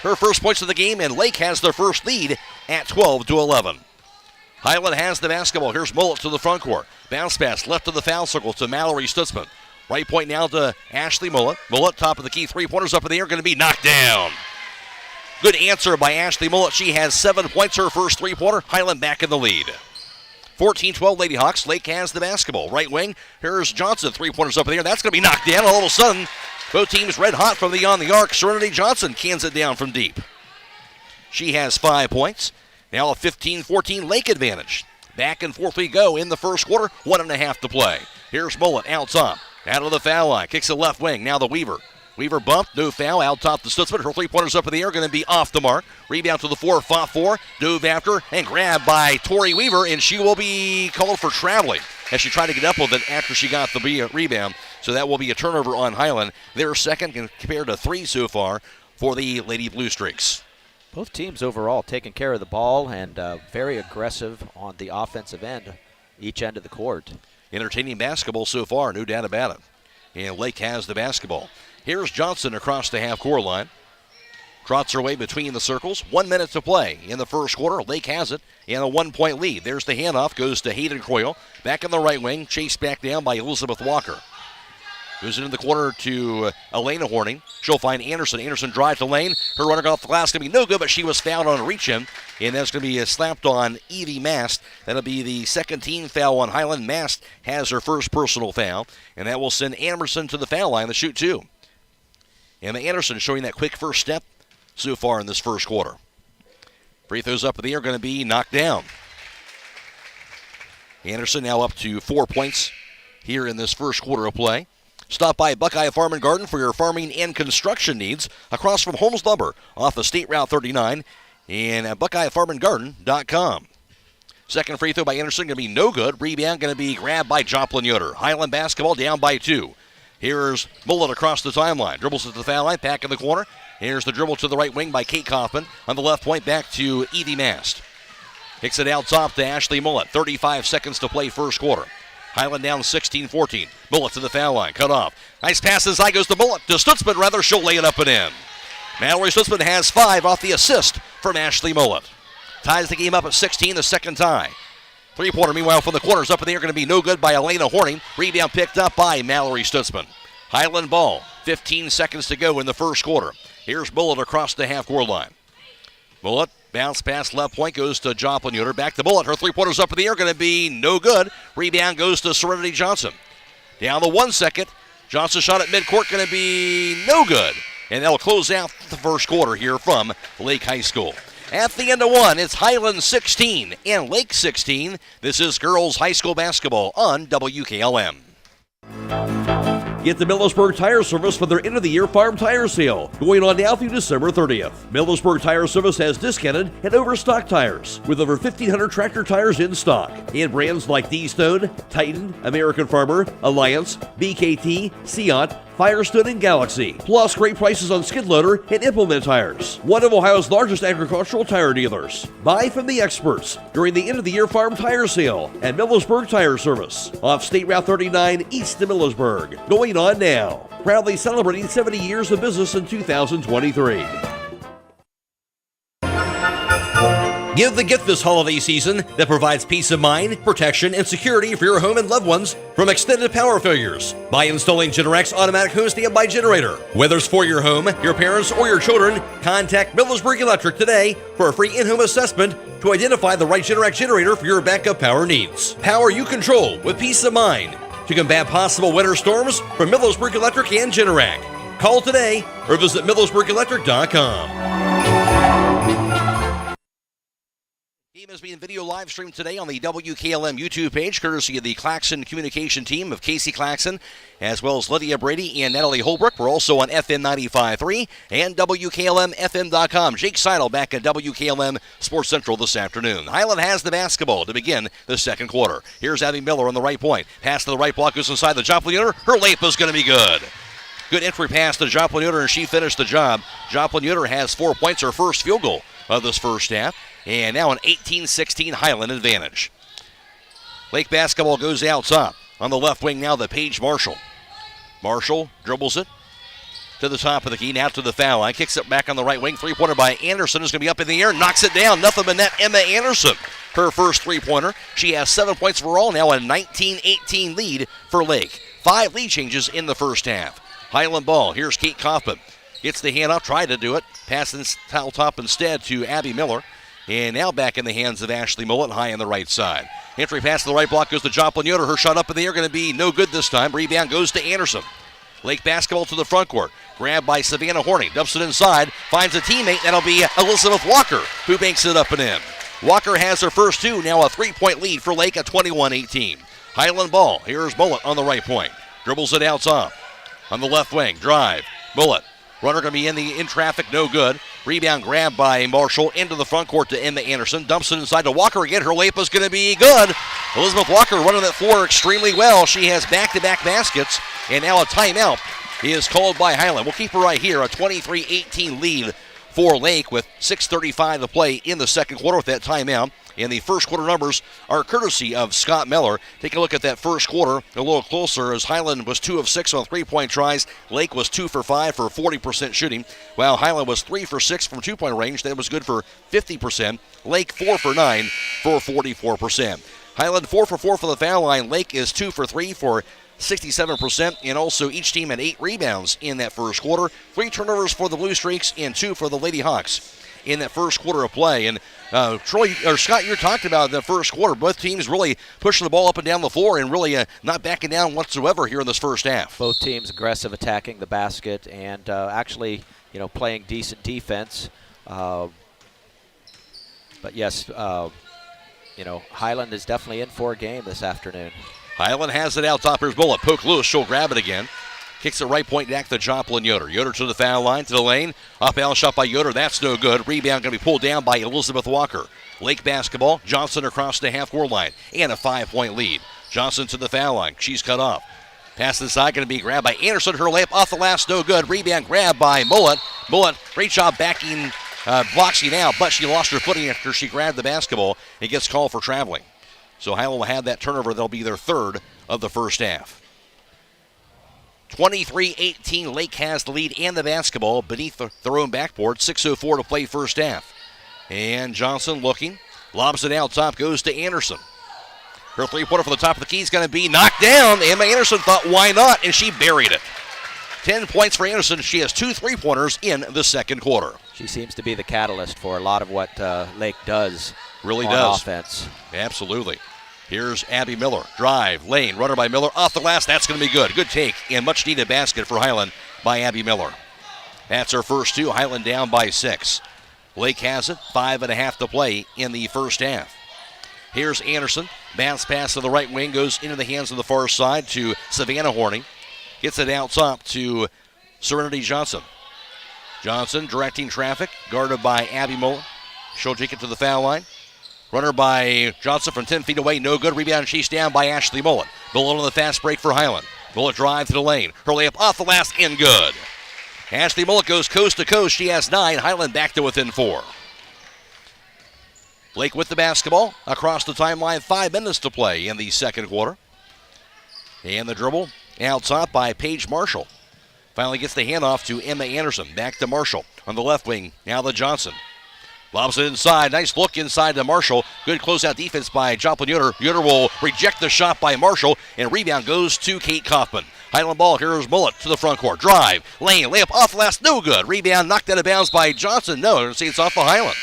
Her first points of the game, and Lake has their first lead at 12-11. Highland has the basketball. Here's Mullet to the front court. Bounce pass left to the foul circle to Mallory Stutzman. Right point now to Ashley Mullet. Mullet, top of the key, three-pointers up in the air, going to be knocked down. Good answer by Ashley Mullet. She has 7 points, her first three-pointer. Highland back in the lead. 14-12 Lady Hawks. Lake has the basketball. Right wing, here's Johnson. Three-pointers up in the air. That's going to be knocked down. All of a sudden, both teams red hot from beyond the arc. Serenity Johnson cans it down from deep. She has 5 points. Now a 15-14 Lake advantage. Back and forth we go in the first quarter. 1.5 to play. Here's Mullet out top. Out of the foul line. Kicks the left wing. Now the Weaver. Weaver bumped, no foul, out top to Stutzman. Her three-pointers up in the air, going to be off the mark. Rebound to the floor, fought for, dove after, and grabbed by Tori Weaver, and she will be called for traveling as she tried to get up with it after she got the rebound. So that will be a turnover on Highland. They're second compared to 3 so far for the Lady Blue Streaks. Both teams overall taking care of the ball and very aggressive on the offensive end, each end of the court. Entertaining basketball so far, no doubt about it. And Lake has the basketball. Here's Johnson across the half-court line. Trots her way between the circles. 1 minute to play in the first quarter. Lake has it and a 1-point lead. There's the handoff. Goes to Hayden Croyle. Back in the right wing. Chased back down by Elizabeth Walker. Goes into the corner to Elena Horning. She'll find Anderson. Anderson drives the lane. Her runner off the glass going to be no good, but she was fouled on a reach-in. And that's going to be slapped on Evie Mast. That'll be the second team foul on Highland. Mast has her first personal foul. And that will send Emerson to the foul line to shoot 2. Emma Anderson showing that quick first step so far in this first quarter. Free throws up in the air going to be knocked down. Anderson now up to 4 points here in this first quarter of play. Stop by Buckeye Farm and Garden for your farming and construction needs across from Holmes Lumber off of State Route 39 and at BuckeyeFarmandGarden.com. Second free throw by Anderson going to be no good. Rebound going to be grabbed by Joplin Yoder. Highland basketball down by 2. Here's Mullet across the timeline. Dribbles at the foul line, back in the corner. Here's the dribble to the right wing by Kate Kaufman. On the left point, back to Evie Mast. Kicks it out top to Ashley Mullet. 35 seconds to play first quarter. Highland down 16-14. Mullet to the foul line, cut off. Nice pass inside goes to Mullet. To Stutzman, rather, she'll lay it up and in. Mallory Stutzman has 5 off the assist from Ashley Mullet. Ties the game up at 16, the second tie. Three-pointer, meanwhile, from the corners up in the air, going to be no good by Elena Horning. Rebound picked up by Mallory Stutzman. Highland ball, 15 seconds to go in the first quarter. Here's Mullet across the half-court line. Mullet, bounce pass left point, goes to Joplin Yoder. Back to Mullet. Her three-pointers up in the air, going to be no good. Rebound goes to Serenity Johnson. Down to 1 second. Johnson shot at midcourt, going to be no good. And that'll close out the first quarter here from Lake High School. At the end of 1, it's Highland 16 and Lake 16. This is girls high school basketball on WKLM. Get the Millersburg Tire Service for their end-of-the-year farm tire sale, going on now through December 30th. Millersburg Tire Service has discounted and overstocked tires, with over 1,500 tractor tires in stock, and brands like D-Stone, Titan, American Farmer, Alliance, BKT, Seat, Firestone, and Galaxy. Plus great prices on skid loader and implement tires. One of Ohio's largest agricultural tire dealers. Buy from the experts during the end-of-the-year farm tire sale at Millersburg Tire Service off State Route 39 east of Millersburg. Going on now. Proudly celebrating 70 years of business in 2023. Give the gift this holiday season that provides peace of mind, protection, and security for your home and loved ones from extended power failures by installing Generac's automatic home standby generator. Whether it's for your home, your parents, or your children, contact Millersburg Electric today for a free in-home assessment to identify the right Generac generator for your backup power needs. Power you control with peace of mind to combat possible winter storms from Millersburg Electric and Generac. Call today or visit MillersburgElectric.com. Game is being video live streamed today on the WKLM YouTube page, courtesy of the Claxon Communication team of Casey Claxon, as well as Lydia, Brady, and Natalie Holbrook. We're also on FM 95.3 and WKLM-FM.com. Jake Seidel back at WKLM Sports Central this afternoon. Hiland has the basketball to begin the second quarter. Here's Abby Miller on the right point. Pass to the right block, goes inside the Joplin Uniter. Her layup is going to be good. Good entry pass to Joplin Uniter, and she finished the job. Joplin Uniter has 4 points, her first field goal of this first half. And now an 18-16 Hiland advantage. Lake basketball goes out top. On the left wing now the Paige Marshall. Marshall dribbles it to the top of the key, now to the foul line. Kicks it back on the right wing. Three-pointer by Anderson is going to be up in the air. Knocks it down. Nothing but net. Emma Anderson, her first three-pointer. She has 7 points overall. Now a 19-18 lead for Lake. 5 lead changes in the first half. Hiland ball. Here's Kate Kaufman. Gets the hand up. Tried to do it. Passing towel top instead to Abby Miller. And now back in the hands of Ashley Mullet, high on the right side. Entry pass to the right block goes to Joplin Yoder. Her shot up in the air going to be no good this time. Rebound goes to Anderson. Lake basketball to the front court. Grabbed by Savannah Horning. Dumps it inside. Finds a teammate. That'll be Elizabeth Walker, who banks it up and in. Walker has her first two. Now a 3-point lead for Lake at 21-18. Hiland ball. Here's Mullet on the right point. Dribbles it out top. On the left wing. Drive. Mullet. Runner going to be in traffic, no good. Rebound grabbed by Marshall into the front court to Emma Anderson. Dumps it inside to Walker again. Her layup is going to be good. Elizabeth Walker running that floor extremely well. She has back-to-back baskets. And now a timeout is called by Hiland. We'll keep her right here. A 23-18 lead for Lake with 6:35 to play in the second quarter with that timeout. And the first quarter numbers are courtesy of Scott Miller. Take a look at that first quarter a little closer as Hiland was 2 of 6 on three-point tries. Lake was 2 for 5 for 40% shooting, while Hiland was 3 for 6 from two-point range. That was good for 50%. Lake 4 for 9 for 44%. Hiland 4 for 4 for the foul line. Lake is 2 for 3 for 67%, and also each team had 8 rebounds in that first quarter. 3 turnovers for the Blue Streaks and 2 for the Lady Hawks in that first quarter of play. And Scott, you talked about the first quarter. Both teams really pushing the ball up and down the floor and really not backing down whatsoever here in this first half. Both teams aggressive, attacking the basket, and actually, playing decent defense. But yes, Hiland is definitely in for a game this afternoon. Hiland has it out top. Here's Bullet. Poke loose. She'll grab it again. Kicks it right point back to Joplin Yoder. Yoder to the foul line, to the lane. Up out shot by Yoder. That's no good. Rebound going to be pulled down by Elizabeth Walker. Lake basketball. Johnson across the half-court line. And a 5-point lead. Johnson to the foul line. She's cut off. Pass inside going to be grabbed by Anderson. Her layup off the last. No good. Rebound grab by Mullet. Mullet, great job backing Bloxy now, but she lost her footing after she grabbed the basketball and gets called for traveling. So Hiland will have that turnover. That'll be their third of the first half. 23-18, Lake has the lead and the basketball beneath their own backboard. 6:04 to play first half. And Johnson looking, lobs it out top, goes to Anderson. Her three-pointer from the top of the key is going to be knocked down. Emma Anderson thought, why not? And she buried it. 10 points for Anderson. She has 2 3-pointers in the second quarter. She seems to be the catalyst for a lot of what Lake does. Really on does. Offense. Absolutely. Here's Abby Miller. Drive, lane, runner by Miller. Off the glass, that's going to be good. Good take and much needed basket for Hiland by Abby Miller. That's her first 2. Hiland down by 6. Lake has it. 5.5 to play in the first half. Here's Anderson. Bounce pass to the right wing goes into the hands of the far side to Savannah Horning. Gets it out top to Serenity Johnson. Johnson directing traffic, guarded by Abby Miller. She'll take it to the foul line. Runner by Johnson from 10 feet away, no good. Rebound chased down by Ashley Mullet. Mullet on the fast break for Hiland. Mullet drive to the lane. Her layup off the last and good. Ashley Mullet goes coast to coast. She has 9. Hiland back to within 4. Lake with the basketball across the timeline. 5 minutes to play in the second quarter. And the dribble out top by Paige Marshall. Finally gets the handoff to Emma Anderson. Back to Marshall on the left wing. Now the Johnson. Lobs it inside. Nice look inside to Marshall. Good closeout defense by Joplin Yoder. Yoder will reject the shot by Marshall, and rebound goes to Kate Kaufman. Hiland ball. Here's Mullet to the front court. Drive. Lane. Layup off the last. No good. Rebound knocked out of bounds by Johnson. No, see it's off the Hiland.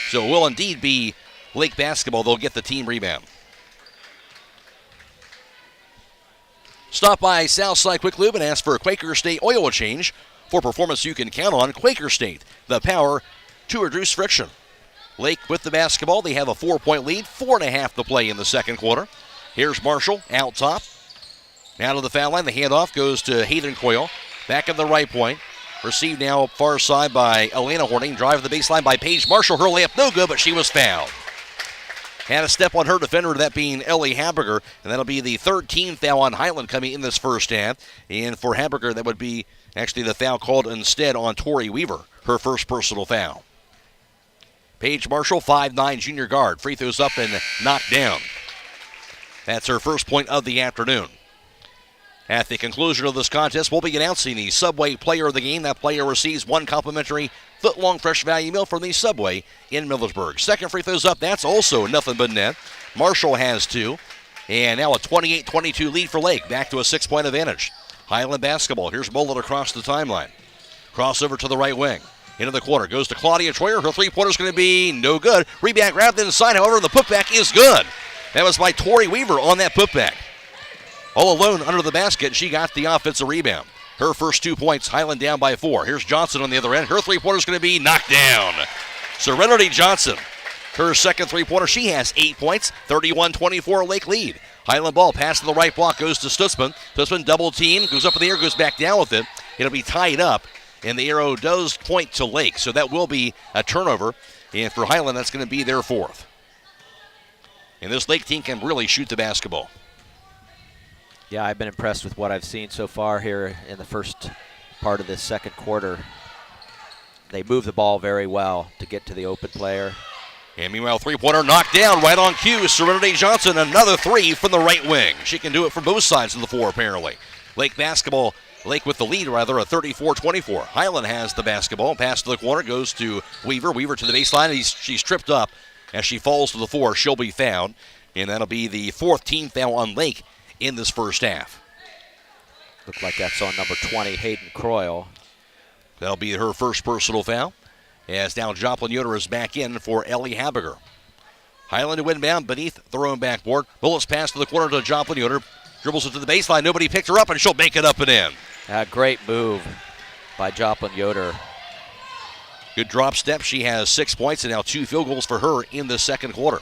So it will indeed be Lake basketball. They'll get the team rebound. Stop by Southside Quick Lube and ask for a Quaker State oil change. For performance you can count on, Quaker State, the power to reduce friction. Lake with the basketball. They have a 4-point lead, 4.5 to play in the second quarter. Here's Marshall out top. Now to the foul line. The handoff goes to Hayden Coyle. Back at the right point. Received now far side by Elena Horning. Drive to the baseline by Paige Marshall. Her layup no good, but she was fouled. Had a step on her defender, that being Ellie Haberger, and that'll be the 13th foul on Hiland coming in this first half. And for Haberger, that would be actually the foul called instead on Tori Weaver, her first personal foul. Paige Marshall, 5'9" junior guard. Free throws up and knocked down. That's her first point of the afternoon. At the conclusion of this contest, we'll be announcing the Subway player of the game. That player receives one complimentary foot-long fresh value meal from the Subway in Millersburg. Second free throws up, that's also nothing but net. Marshall has 2. And now a 28-22 lead for Lake. Back to a 6-point advantage. Hiland basketball. Here's Mullet across the timeline. Crossover to the right wing. Into the corner. Goes to Claudia Troyer. Her three-pointer's going to be no good. Rebound grabbed inside. However, the putback is good. That was by Tori Weaver on that putback. All alone under the basket, she got the offensive rebound. Her first 2 points, Hiland down by 4. Here's Johnson on the other end. Her three-pointer's going to be knocked down. Serenity Johnson, her second three-pointer. She has 8 points, 31-24 Lake lead. Hiland ball, pass to the right block, goes to Stutzman. Stutzman double team, goes up in the air, goes back down with it. It'll be tied up, and the arrow does point to Lake, so that will be a turnover. And for Hiland, that's going to be their 4th. And this Lake team can really shoot the basketball. Yeah, I've been impressed with what I've seen so far here in the first part of this second quarter. They move the ball very well to get to the open player. And meanwhile, three-pointer knocked down right on cue. Serenity Johnson, another 3 from the right wing. She can do it from both sides of the floor, apparently. Lake basketball, Lake with the lead, rather, a 34-24. Hiland has the basketball. Pass to the corner, goes to Weaver. Weaver to the baseline. She's tripped up. As she falls to the floor, she'll be fouled. And that'll be the 4th team foul on Lake in this first half. Looks like that's on number 20, Hayden Croy. That'll be her first personal foul. As now Joplin Yoder is back in for Ellie Haberger. Hiland to inbound beneath the own backboard. Bullets pass to the corner to Joplin Yoder. Dribbles it to the baseline. Nobody picked her up, and she'll make it up and in. A great move by Joplin Yoder. Good drop step. She has 6 points and now 2 field goals for her in the second quarter.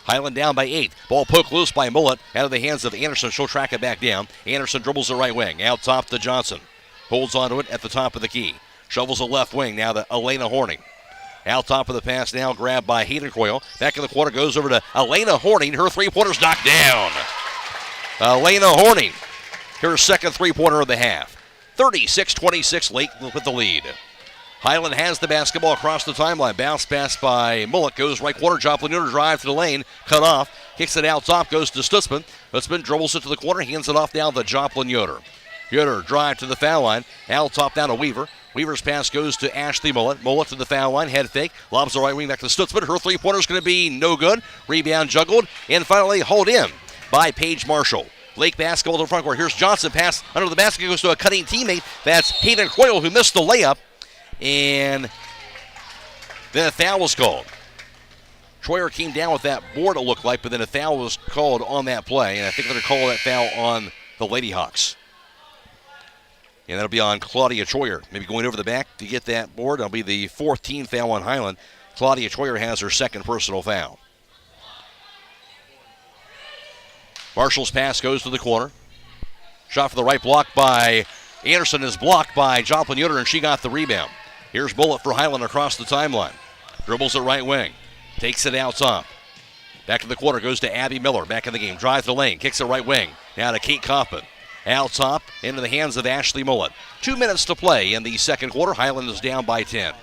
Hiland down by 8. Ball poked loose by Mullet. Out of the hands of Anderson. She'll track it back down. Anderson dribbles the right wing. Out top to Johnson. Holds onto it at the top of the key. Shovels the left wing. Now to Elena Horning. Out top of the pass now. Grabbed by Hayden Croyle. Back in the corner goes over to Elena Horning. Her three-pointer's knocked down. Elena Horning. Her second three-pointer of the half. 36-26 Lake with the lead. Hiland has the basketball across the timeline. Bounce pass by Mullet. Goes right corner. Joplin Yoder drive to the lane. Cut off. Kicks it out top. Goes to Stutzman. Stutzman dribbles it to the corner. Hands it off down to Joplin Yoder. Yoder drive to the foul line. Out top down to Weaver. Weaver's pass goes to Ashley Mullet. Mullet to the foul line. Head fake. Lobs the right wing back to Stutzman. Her three-pointer's going to be no good. Rebound juggled. And finally hauled in by Paige Marshall. Lake basketball to the front court. Here's Johnson. Pass under the basket. Goes to a cutting teammate. That's Hayden Croyle, who missed the layup. And then a foul was called. Troyer came down with that board, it looked like, but then a foul was called on that play. And I think they're going to call that foul on the Lady Hawks. And that'll be on Claudia Troyer. Maybe going over the back to get that board. That'll be the 4th team foul on Hiland. Claudia Troyer has her second personal foul. Marshall's pass goes to the corner. Shot for the right block by Anderson is blocked by Joplin Yoder, and she got the rebound. Here's Bullet for Hiland across the timeline. Dribbles at right wing. Takes it out top. Back to the corner, goes to Abby Miller. Back in the game. Drives the lane. Kicks it right wing. Now to Kate Kaufman. Out top into the hands of Ashley Mullet. 2 minutes to play in the second quarter. Hiland is down by 10.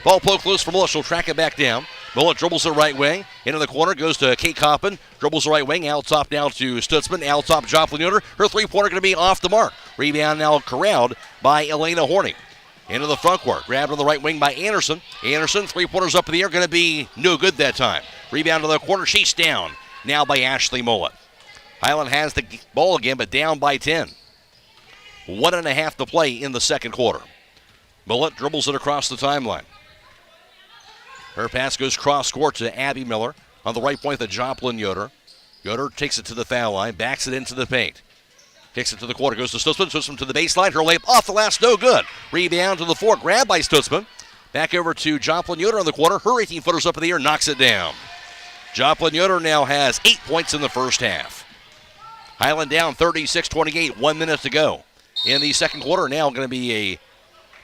Ball poked loose for Mullet. She'll track it back down. Mullet dribbles the right wing. Into the corner, goes to Kate Kaufman. Dribbles the right wing. Out top now to Stutzman. Out top Joplin Yoder. Her three-pointer going to be off the mark. Rebound now corralled by Elena Horning. Into the front court. Grabbed on the right wing by Anderson. Anderson, three-pointers up in the air, going to be no good that time. Rebound to the corner. She's down. Now by Ashley Mullet. Hiland has the ball again, but down by 10. 1.5 to play in the second quarter. Mullet dribbles it across the timeline. Her pass goes cross-court to Abby Miller. On the right point to Joplin Yoder. Yoder takes it to the foul line, backs it into the paint. Kicks it to the quarter, goes to Stutzman. Stutzman to the baseline. Her layup off the last, no good. Rebound to the floor, grabbed by Stutzman. Back over to Joplin Yoder on the quarter. Her 18-footers up in the air, knocks it down. Joplin Yoder now has 8 points in the first half. Hiland down 36-28, 1 minute to go. In the second quarter, now going to be a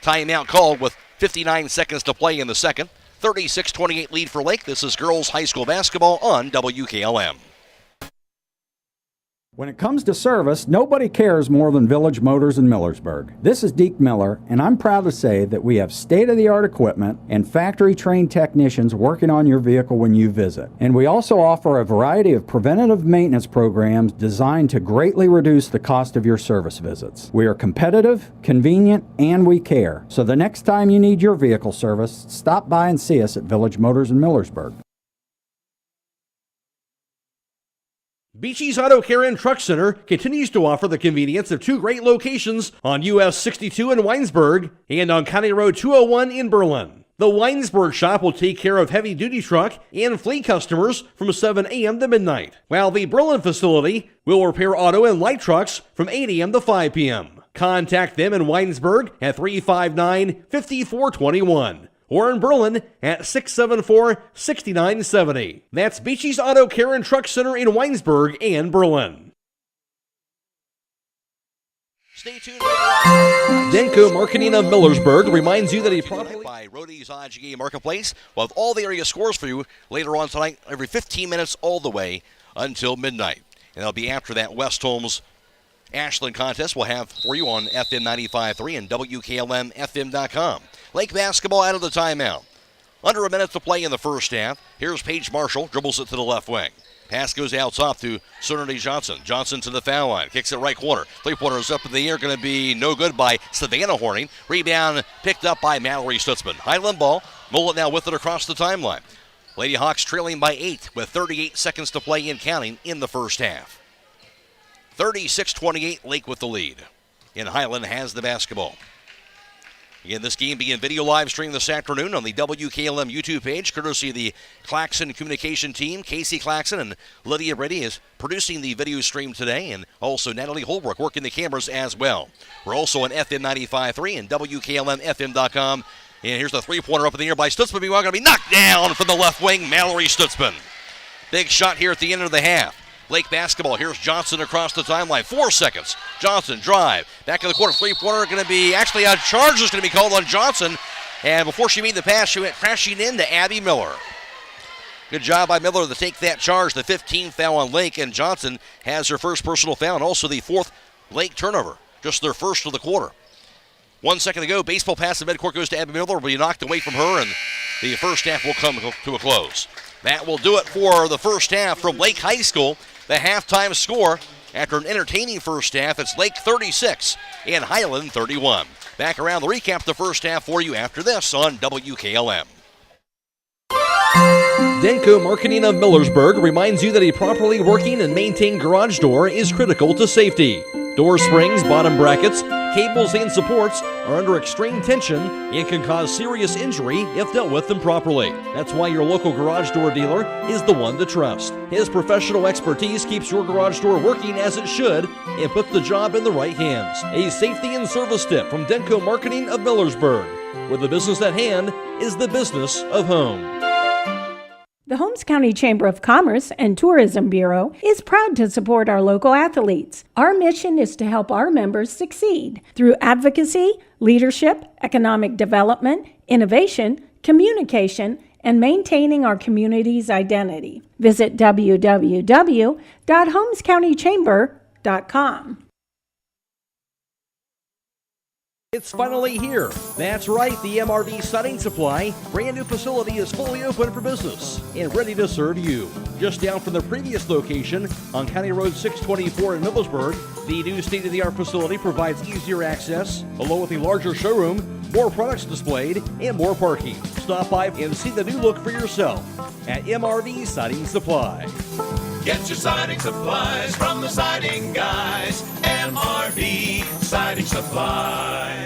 timeout called with 59 seconds to play in the second. 36-28 lead for Lake. This is girls high school basketball on WKLM. When it comes to service, nobody cares more than Village Motors in Millersburg. This is Deke Miller, and I'm proud to say that we have state-of-the-art equipment and factory-trained technicians working on your vehicle when you visit. And we also offer a variety of preventative maintenance programs designed to greatly reduce the cost of your service visits. We are competitive, convenient, and we care. So the next time you need your vehicle service, stop by and see us at Village Motors in Millersburg. Beachy's Auto Care and Truck Center continues to offer the convenience of two great locations on US 62 in Weinsberg and on County Road 201 in Berlin. The Weinsberg shop will take care of heavy-duty truck and fleet customers from 7 a.m. to midnight, while the Berlin facility will repair auto and light trucks from 8 a.m. to 5 p.m. Contact them in Weinsberg at 359-5421. Or in Berlin at 674-6970. That's Beachy's Auto Care and Truck Center in Weinsberg and Berlin. Stay tuned. Denko Marketing of Millersburg reminds you that he properly by Rody's IGA Marketplace. We'll have all the area scores for you later on tonight, every 15 minutes all the way until midnight. And that'll be after that West Holmes Ashland contest we'll have for you on FM 95.3 and WKLM-FM.com. Lake basketball out of the timeout. Under a minute to play in the first half. Here's Paige Marshall, dribbles it to the left wing. Pass goes out top to Serenity Johnson. Johnson to the foul line, kicks it right corner. Three-pointers up in the air, going to be no good by Savannah Horning. Rebound picked up by Mallory Stutzman. Hiland ball, Mullet now with it across the timeline. Lady Hawks trailing by 8 with 38 seconds to play and counting in the first half. 36-28, Lake with the lead. And Hiland has the basketball. Again, this game being video live stream this afternoon on the WKLM YouTube page, courtesy of the Claxon Communication team. Casey Claxon and Lydia Brady is producing the video stream today, and also Natalie Holbrook working the cameras as well. We're also on FM 95.3 and WKLM-FM.com. And here's the three-pointer up in the air by Stutzman. Meanwhile, going to be knocked down from the left wing, Mallory Stutzman. Big shot here at the end of the half. Lake basketball. Here's Johnson across the timeline. 4 seconds. Johnson drive. Back in the corner. Three-pointer going to be actually a charge is going to be called on Johnson. And before she made the pass, she went crashing into Abby Miller. Good job by Miller to take that charge. The 15th foul on Lake, and Johnson has her first personal foul and also the fourth Lake turnover. Just their first of the quarter. 1 second to go. Baseball pass in midcourt goes to Abby Miller. Will be knocked away from her, and the first half will come to a close. That will do it for the first half from Lake High School. The halftime score after an entertaining first half, it's Lake 36 and Hiland 31. Back around the recap of the first half for you after this on WKLM. Denko Marketing of Millersburg reminds you that a properly working and maintained garage door is critical to safety. Door springs, bottom brackets, cables, and supports are under extreme tension and can cause serious injury if dealt with improperly. That's why your local garage door dealer is the one to trust. His professional expertise keeps your garage door working as it should and puts the job in the right hands. A safety and service tip from Denko Marketing of Millersburg, where the business at hand is the business of home. The Holmes County Chamber of Commerce and Tourism Bureau is proud to support our local athletes. Our mission is to help our members succeed through advocacy, leadership, economic development, innovation, communication, and maintaining our community's identity. Visit www.holmescountychamber.com. It's finally here. That's right, the MRV Siding Supply brand new facility is fully open for business and ready to serve you. Just down from the previous location on County Road 624 in Millersburg, the new state-of-the-art facility provides easier access, along with a larger showroom, more products displayed, and more parking. Stop by and see the new look for yourself at MRV Siding Supply. Get your siding supplies from the siding guys. MRV Siding Supply.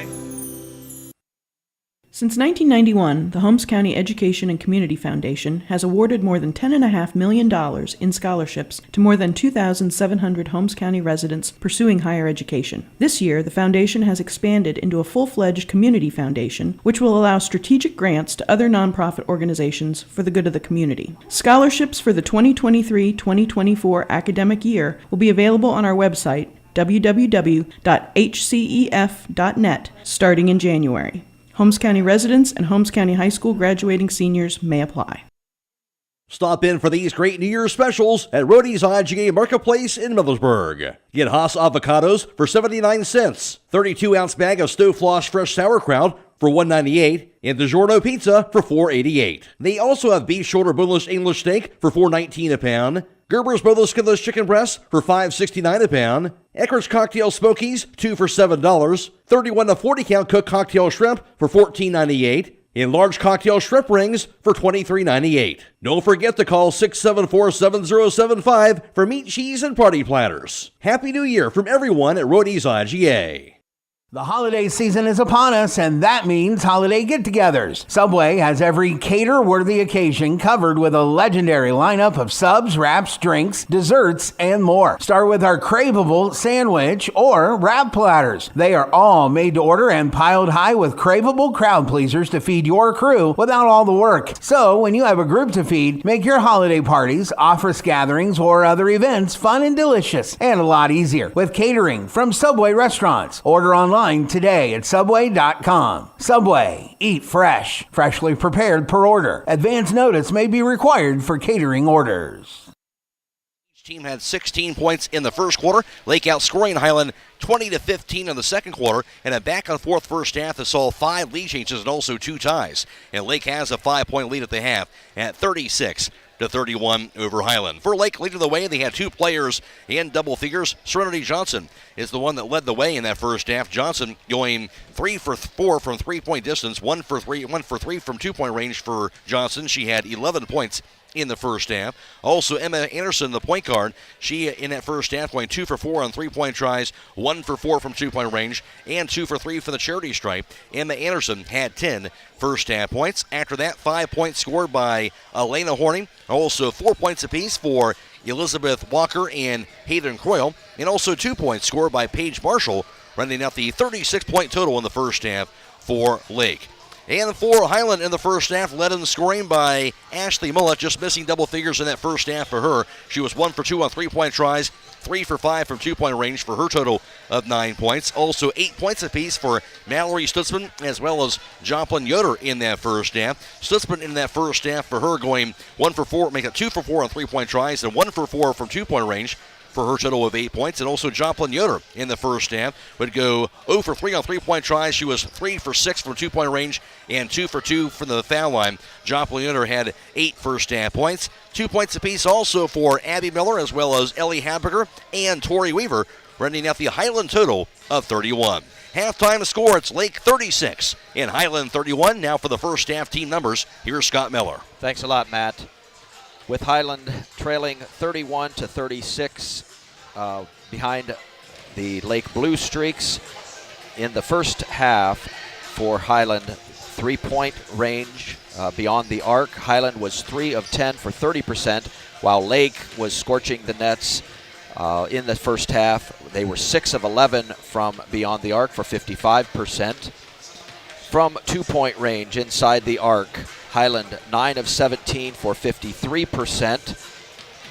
Since 1991, the Holmes County Education and Community Foundation has awarded more than $10.5 million in scholarships to more than 2,700 Holmes County residents pursuing higher education. This year, the foundation has expanded into a full-fledged community foundation, which will allow strategic grants to other nonprofit organizations for the good of the community. Scholarships for the 2023-2024 academic year will be available on our website, www.hcef.net, starting in January. Holmes County residents and Holmes County High School graduating seniors may apply. Stop in for these great New Year's specials at Rody's IGA Marketplace in Millersburg. Get Haas avocados for 79 cents, 32-ounce bag of Stowe Floss fresh sauerkraut for $1.98, and DiGiorno pizza for $4.88. They also have beef shoulder boneless English steak for $4.19 a pound, Gerber's boneless skinless chicken breast for $5.69 a pound, Eckert's Cocktail Smokies, 2 for $7, 31 to 40 count cooked cocktail shrimp for $14.98, and large cocktail shrimp rings for $23.98. Don't forget to call 674-7075 for meat, cheese, and party platters. Happy New Year from everyone at Rody's IGA. The holiday season is upon us, and that means holiday get-togethers. Subway has every cater-worthy occasion covered with a legendary lineup of subs, wraps, drinks, desserts, and more. Start with our craveable sandwich or wrap platters. They are all made to order and piled high with craveable crowd pleasers to feed your crew without all the work. So, when you have a group to feed, make your holiday parties, office gatherings, or other events fun and delicious, and a lot easier with catering from Subway restaurants. Order online today at Subway.com. Subway, eat fresh, freshly prepared per order. Advance notice may be required for catering orders. Each team had 16 points in the first quarter. Lake outscoring Hiland 20-15 in the second quarter, and a back-and-forth first half that saw 5 lead changes and also 2 ties. And Lake has a 5-point lead at the half at 36-31 over Hiland. For Lake, leading the way, they had 2 players in double figures. Serenity Johnson is the one that led the way in that first half. Johnson going 3 for 4 from three-point distance, 1 for 3 from two-point range for Johnson. She had 11 points in the first half. Also, Emma Anderson, the point guard, she in that first half going 2 for 4 on three-point tries, 1 for 4 from two-point range, and 2 for 3 from the charity stripe. Emma Anderson had 10 first half points. After that, 5 points scored by Elena Horning. Also 4 points apiece for Elizabeth Walker and Hayden Croy, and also 2 points scored by Paige Marshall, rounding out the 36-point total in the first half for Lake. And for Hiland in the first half, led in scoring by Ashley Mullett, just missing double figures in that first half for her. She was 1 for 2 on three-point tries, 3 for 5 from two-point range for her total of 9 points. Also 8 points apiece for Mallory Stutzman as well as Joplin Yoder in that first half. Stutzman in that first half for her going 1 for 4, make it 2 for 4 on three-point tries and 1 for 4 from two-point range for her total of 8 points. And also Joplin Yoder in the first half would go 0 for 3 on three-point tries. She was 3 for 6 from two-point range and 2 for 2 from the foul line. Joplin Yoder had 8 first half points. 2 points apiece also for Abby Miller as well as Ellie Hamburger and Tori Weaver, rounding out the Hiland total of 31. Halftime score, it's Lake 36 and Hiland 31. Now for the first half team numbers, here's Scott Miller. Thanks a lot, Matt. With Hiland trailing 31-36 behind the Lake Blue Streaks. In the first half for Hiland, 3-point range beyond the arc. Hiland was 3 of 10 for 30%, while Lake was scorching the nets in the first half. They were 6 of 11 from beyond the arc for 55%. From 2-point range inside the arc, Hiland 9 of 17 for 53%,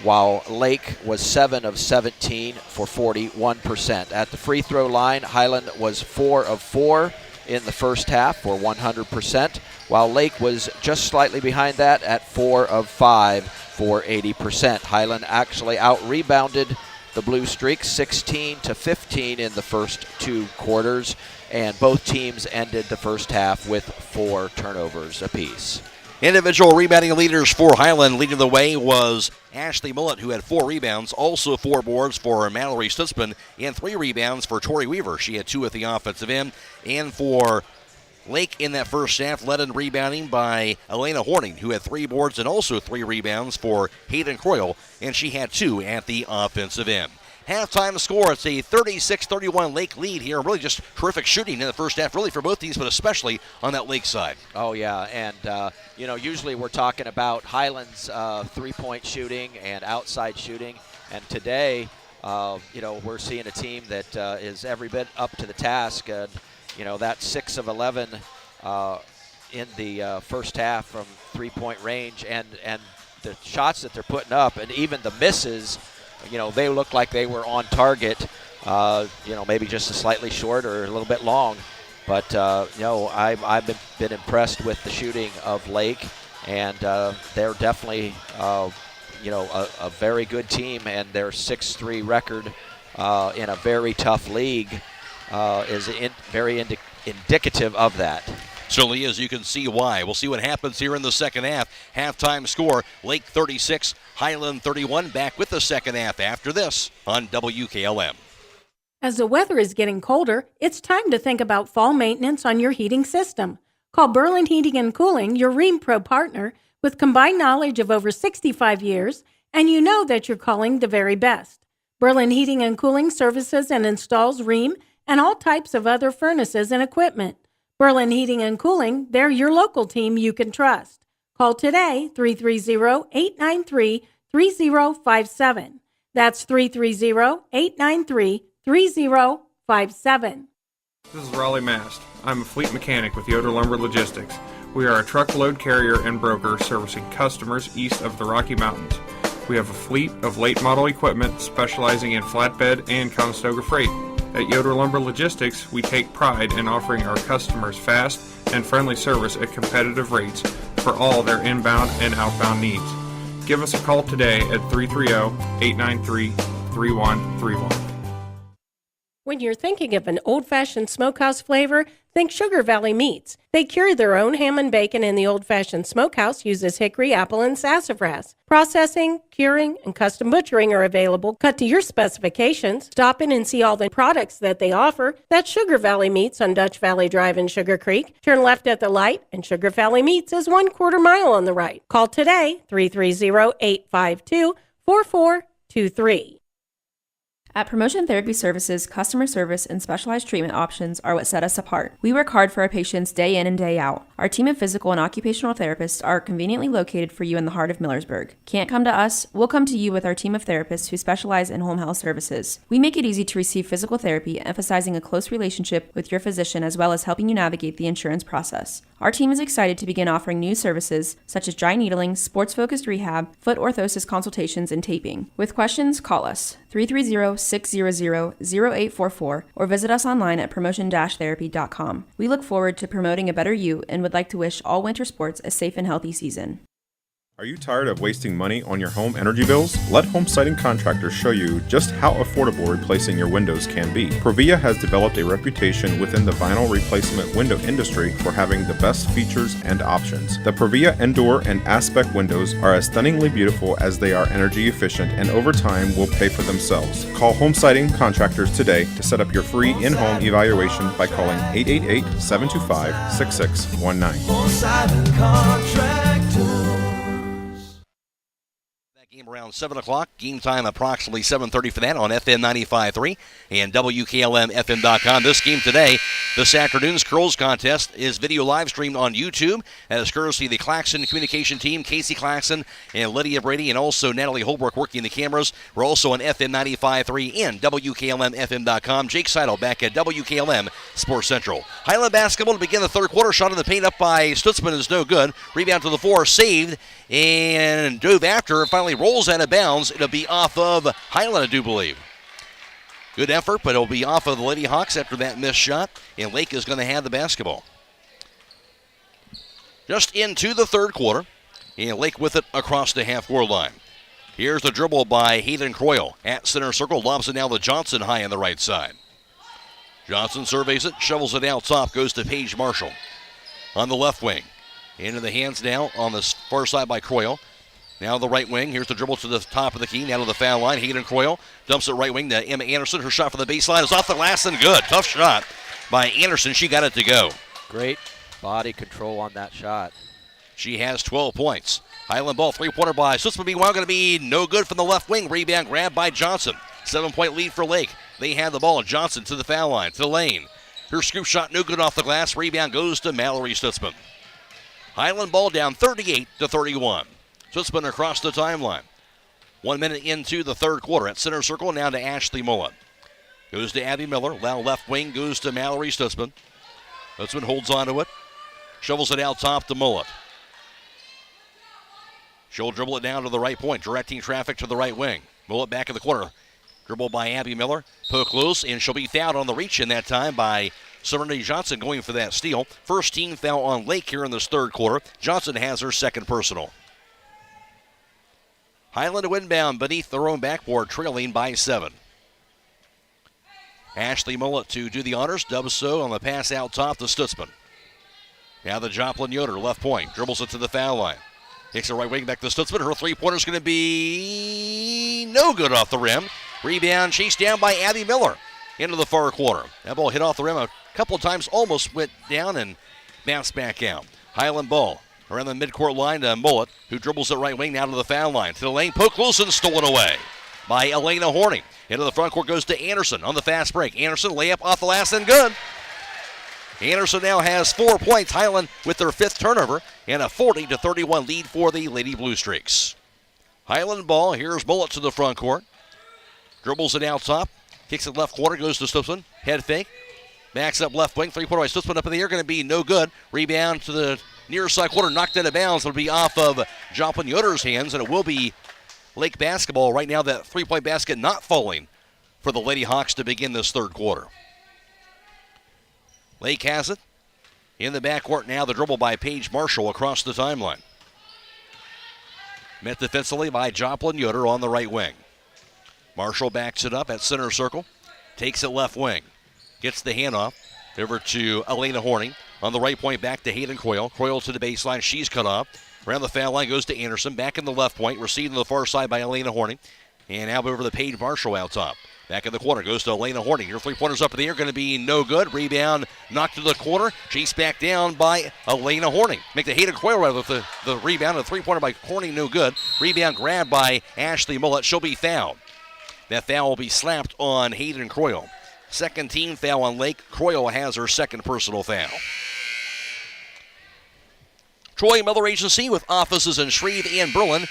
while Lake was 7 of 17 for 41%. At the free throw line, Hiland was 4 of 4 in the first half for 100%, while Lake was just slightly behind that at 4 of 5 for 80%. Hiland actually out-rebounded the Blue Streaks 16-15 in the first 2 quarters, and both teams ended the first half with 4 turnovers apiece. Individual rebounding leaders for Hiland. Leading the way was Ashley Millett, who had 4 rebounds, also 4 boards for Mallory Stutzman, and 3 rebounds for Tori Weaver. She had 2 at the offensive end. And for Lake in that first half, led in rebounding by Elena Horning, who had 3 boards and also 3 rebounds for Hayden Croyle, and she had 2 at the offensive end. Halftime score, it's a 36-31 Lake lead here. Really just terrific shooting in the first half, really for both teams, but especially on that Lake side. Oh, yeah, and, usually we're talking about Hiland's 3-point shooting and outside shooting, and today, we're seeing a team that is every bit up to the task. That 6 of 11 in the first half from 3-point range, and the shots that they're putting up, and even the misses, they look like they were on target, maybe just slightly short or a little bit long. But, I've been impressed with the shooting of Lake, and they're definitely, a very good team, and their 6-3 record in a very tough league is very indicative of that. Certainly is. You can see why. We'll see what happens here in the second half. Halftime score, Lake 36, Hiland 31. Back with the second half after this on WKLM. As the weather is getting colder, it's time to think about fall maintenance on your heating system. Call Berlin Heating and Cooling, your Rheem Pro partner, with combined knowledge of over 65 years, and you know that you're calling the very best. Berlin Heating and Cooling services and installs Rheem and all types of other furnaces and equipment. Berlin Heating and Cooling, they're your local team you can trust. Call today, 330-893-3057. That's 330-893-3057. This is Raleigh Mast. I'm a fleet mechanic with Yoder Lumber Logistics. We are a truckload carrier and broker servicing customers east of the Rocky Mountains. We have a fleet of late model equipment specializing in flatbed and Conestoga freight. At Yoder Lumber Logistics, we take pride in offering our customers fast and friendly service at competitive rates for all their inbound and outbound needs. Give us a call today at 330-893-3131. When you're thinking of an old-fashioned smokehouse flavor, think Sugar Valley Meats. They cure their own ham and bacon, and the old-fashioned smokehouse uses hickory, apple, and sassafras. Processing, curing, and custom butchering are available, cut to your specifications. Stop in and see all the products that they offer. That's Sugar Valley Meats on Dutch Valley Drive in Sugar Creek. Turn left at the light, and Sugar Valley Meats is 1/4 mile on the right. Call today, 330-852-4423. At Promotion Therapy Services, customer service and specialized treatment options are what set us apart. We work hard for our patients day in and day out. Our team of physical and occupational therapists are conveniently located for you in the heart of Millersburg. Can't come to us? We'll come to you with our team of therapists who specialize in home health services. We make it easy to receive physical therapy, emphasizing a close relationship with your physician as well as helping you navigate the insurance process. Our team is excited to begin offering new services such as dry needling, sports-focused rehab, foot orthosis consultations, and taping. With questions, call us 330-600-0844 or visit us online at promotion-therapy.com. We look forward to promoting a better you and would like to wish all winter sports a safe and healthy season. Are you tired of wasting money on your home energy bills? Let Home Siding Contractors show you just how affordable replacing your windows can be. Provia has developed a reputation within the vinyl replacement window industry for having the best features and options. The Provia Endure and Aspect windows are as stunningly beautiful as they are energy efficient, and over time will pay for themselves. Call Home Siding Contractors today to set up your free in-home evaluation by calling 888-725-6619. Home Siding Contractors. Game around 7 o'clock. Game time approximately 7:30 for that on FM 95.3 and WKLM-FM.com. This game today, this afternoon's curls contest, is video live streamed on YouTube. That is courtesy of the Claxon Communication team, Casey Claxon and Lydia Brady, and also Natalie Holbrook working the cameras. We're also on FM 95.3 and WKLM-FM.com. Jake Seidel back at WKLM Sports Central. Hiland basketball to begin the third quarter. Shot in the paint up by Stutzman is no good. Rebound to the floor, saved, and dove after, and finally rolls out of bounds. It'll be off of Hiland, I do believe. Good effort, but it'll be off of the Lady Hawks after that missed shot, and Lake is going to have the basketball. Just into the third quarter, and Lake with it across the half-court line. Here's the dribble by Hayden Croy at center circle. Lobs it now to Johnson high on the right side. Johnson surveys it, shovels it out top, goes to Paige Marshall on the left wing. Into the hands now on the far side by Croy. Now the right wing. Here's the dribble to the top of the key. Now to the foul line. Hayden Croy dumps it right wing to Emma Anderson. Her shot from the baseline is off the glass and good. Tough shot by Anderson. She got it to go. Great body control on that shot. She has 12 points. Hiland ball, three-pointer by Stutzman. Meanwhile, going to be no good from the left wing. Rebound grab by Johnson. 7-point lead for Lake. They have the ball. Johnson to the foul line, to the lane. Her scoop shot no good off the glass. Rebound goes to Mallory Stutzman. Hiland ball down 38-31. Stutzman across the timeline. 1 minute into the third quarter at center circle. Now to Ashley Mullet. Goes to Abby Miller. Now left wing goes to Mallory Stutzman. Stutzman holds on to it. Shovels it out top to Mullet. She'll dribble it down to the right point, directing traffic to the right wing. Mullet back in the corner. Dribble by Abby Miller. Poke loose, and she'll be fouled on the reach in that time by Serenity Johnson going for that steal. First team foul on Lake here in this third quarter. Johnson has her second personal. Hiland inbound beneath their own backboard, trailing by 7. Ashley Mullet to do the honors. Does so on the pass out top to Stutzman. Now the Joplin Yoder, left point. Dribbles it to the foul line. Takes the right wing back to Stutzman. Her three-pointer is going to be no good off the rim. Rebound chased down by Abby Miller into the far corner. That ball hit off the rim a couple of times, almost went down and bounced back out. Hiland ball around the midcourt line to Mullet, who dribbles it right wing now to the foul line. To the lane, poke loose and stolen away by Elena Horning. Into the front court goes to Anderson on the fast break. Anderson layup off the last and good. Anderson now has 4 points. Hiland with their 5th turnover and a 40-31 lead for the Lady Blue Streaks. Hiland ball. Here's Mullet to the front court. Dribbles it out top. Kicks it left corner. Goes to Stutzman. Head fake. Backs up left wing. Three-pointer by Stutzman up in the air. Going to be no good. Rebound to the near side corner. Knocked out of bounds. It'll be off of Joplin Yoder's hands, and it will be Lake basketball. Right now, that three-point basket not falling for the Lady Hawks to begin this third quarter. Lake has it. In the backcourt now, the dribble by Paige Marshall across the timeline. Met defensively by Joplin Yoder on the right wing. Marshall backs it up at center circle. Takes it left wing. Gets the handoff over to Elena Horning. On the right point, back to Hayden Croy. Croy to the baseline. She's cut off. Around the foul line goes to Anderson. Back in the left point. Received on the far side by Elena Horning. And out over the Paige Marshall out top. Back in the corner goes to Elena Horning. Her three-pointers up in the air, going to be no good. Rebound knocked to the corner. Chased back down by Elena Horning. Make the Hayden Croy with the rebound. The three-pointer by Horning, no good. Rebound grabbed by Ashley Mullet. She'll be fouled. That foul will be slapped on Hayden Croy. Second team foul on Lake. Croy has her second personal foul. Troy Miller Agency with offices in Shreve and Berlin.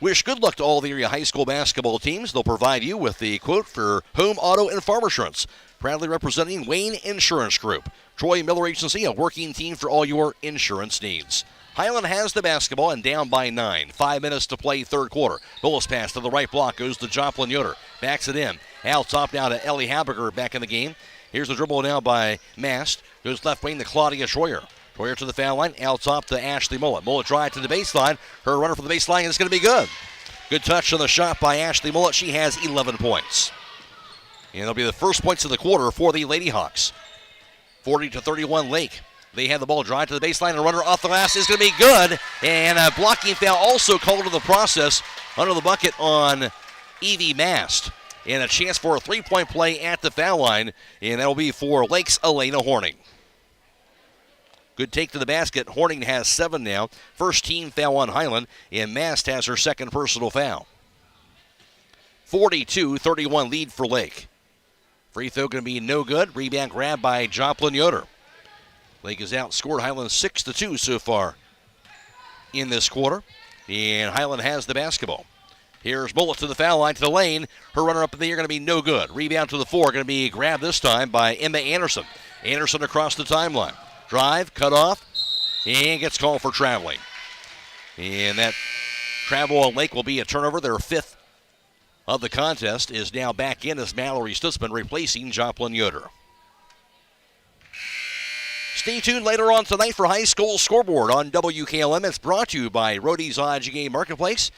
Wish good luck to all the area high school basketball teams. They'll provide you with the quote for home, auto, and farm insurance. Proudly representing Wayne Insurance Group. Troy Miller Agency, a working team for all your insurance needs. Hiland has the basketball and down by 9. 5 minutes to play third quarter. Bullis pass to the right block goes to Joplin Yoder. Backs it in. Out top now to Ellie Haberger back in the game. Here's the dribble now by Mast. Goes left wing to Claudia Schroyer. Schroyer to the foul line. Out top to Ashley Mullet. Mullet drive to the baseline. Her runner for the baseline is going to be good. Good touch on the shot by Ashley Mullet. She has 11 points. And it'll be the first points of the quarter for the Lady Hawks. 40-31 Lake. They have the ball drive to the baseline. A runner off the glass is going to be good. And a blocking foul also called into the process under the bucket on Evie Mast. And a chance for a three-point play at the foul line. And that will be for Lake's Elena Horning. Good take to the basket. Horning has 7 now. First team foul on Hiland. And Mast has her second personal foul. 42-31 lead for Lake. Free throw going to be no good. Rebound grab by Joplin Yoder. Lake has outscored Hiland 6-2 so far in this quarter. And Hiland has the basketball. Here's Mullet to the foul line to the lane. Her runner up in the air going to be no good. Rebound to the floor going to be grabbed this time by Emma Anderson. Anderson across the timeline. Drive, cut off, and gets called for traveling. And that travel on Lake will be a turnover. Their 5th of the contest is now back in as Mallory Stutzman replacing Joplin Yoder. Stay tuned later on tonight for High School Scoreboard on WKLM. It's brought to you by Rody's IGA Marketplace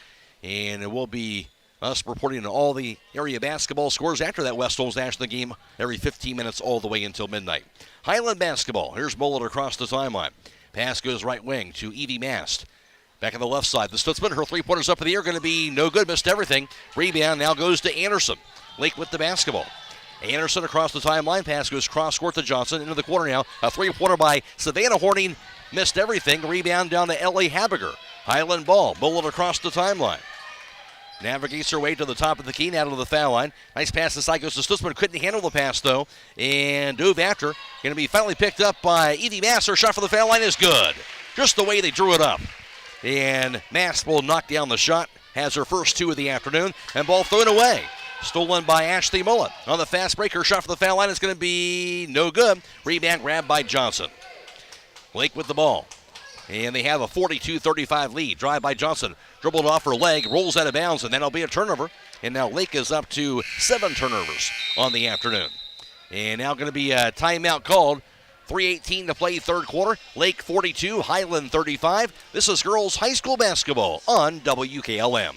And it will be us reporting on all the area basketball scores after that West Holmes National game every 15 minutes all the way until midnight. Hiland basketball. Here's Mullet across the timeline. Pass goes right wing to Evie Mast. Back on the left side, the Stutzman, her three-pointers up in the air, going to be no good, missed everything. Rebound now goes to Anderson. Lake with the basketball. Anderson across the timeline, pass goes cross-court to Johnson, into the corner now. A three-pointer by Savannah Horning, missed everything. Rebound down to Ellie Habiger. Hiland ball, Mullet across the timeline. Navigates her way to the top of the key, now to the foul line. Nice pass inside, goes to Stutzman. Couldn't handle the pass, though, and dove after. Going to be finally picked up by Evie Mast. Her shot for the foul line is good. Just the way they drew it up. And Mast will knock down the shot. Has her first two of the afternoon, and ball thrown away. Stolen by Ashley Mullet. On the fast break, her shot for the foul line is going to be no good. Rebound grabbed by Johnson. Lake with the ball. And they have a 42-35 lead. Drive by Johnson. Dribbled off her leg, rolls out of bounds, and that'll be a turnover. And now Lake is up to 7 turnovers on the afternoon. And now going to be a timeout called. 3:18 to play third quarter. Lake 42, Hiland 35. This is girls high school basketball on WKLM.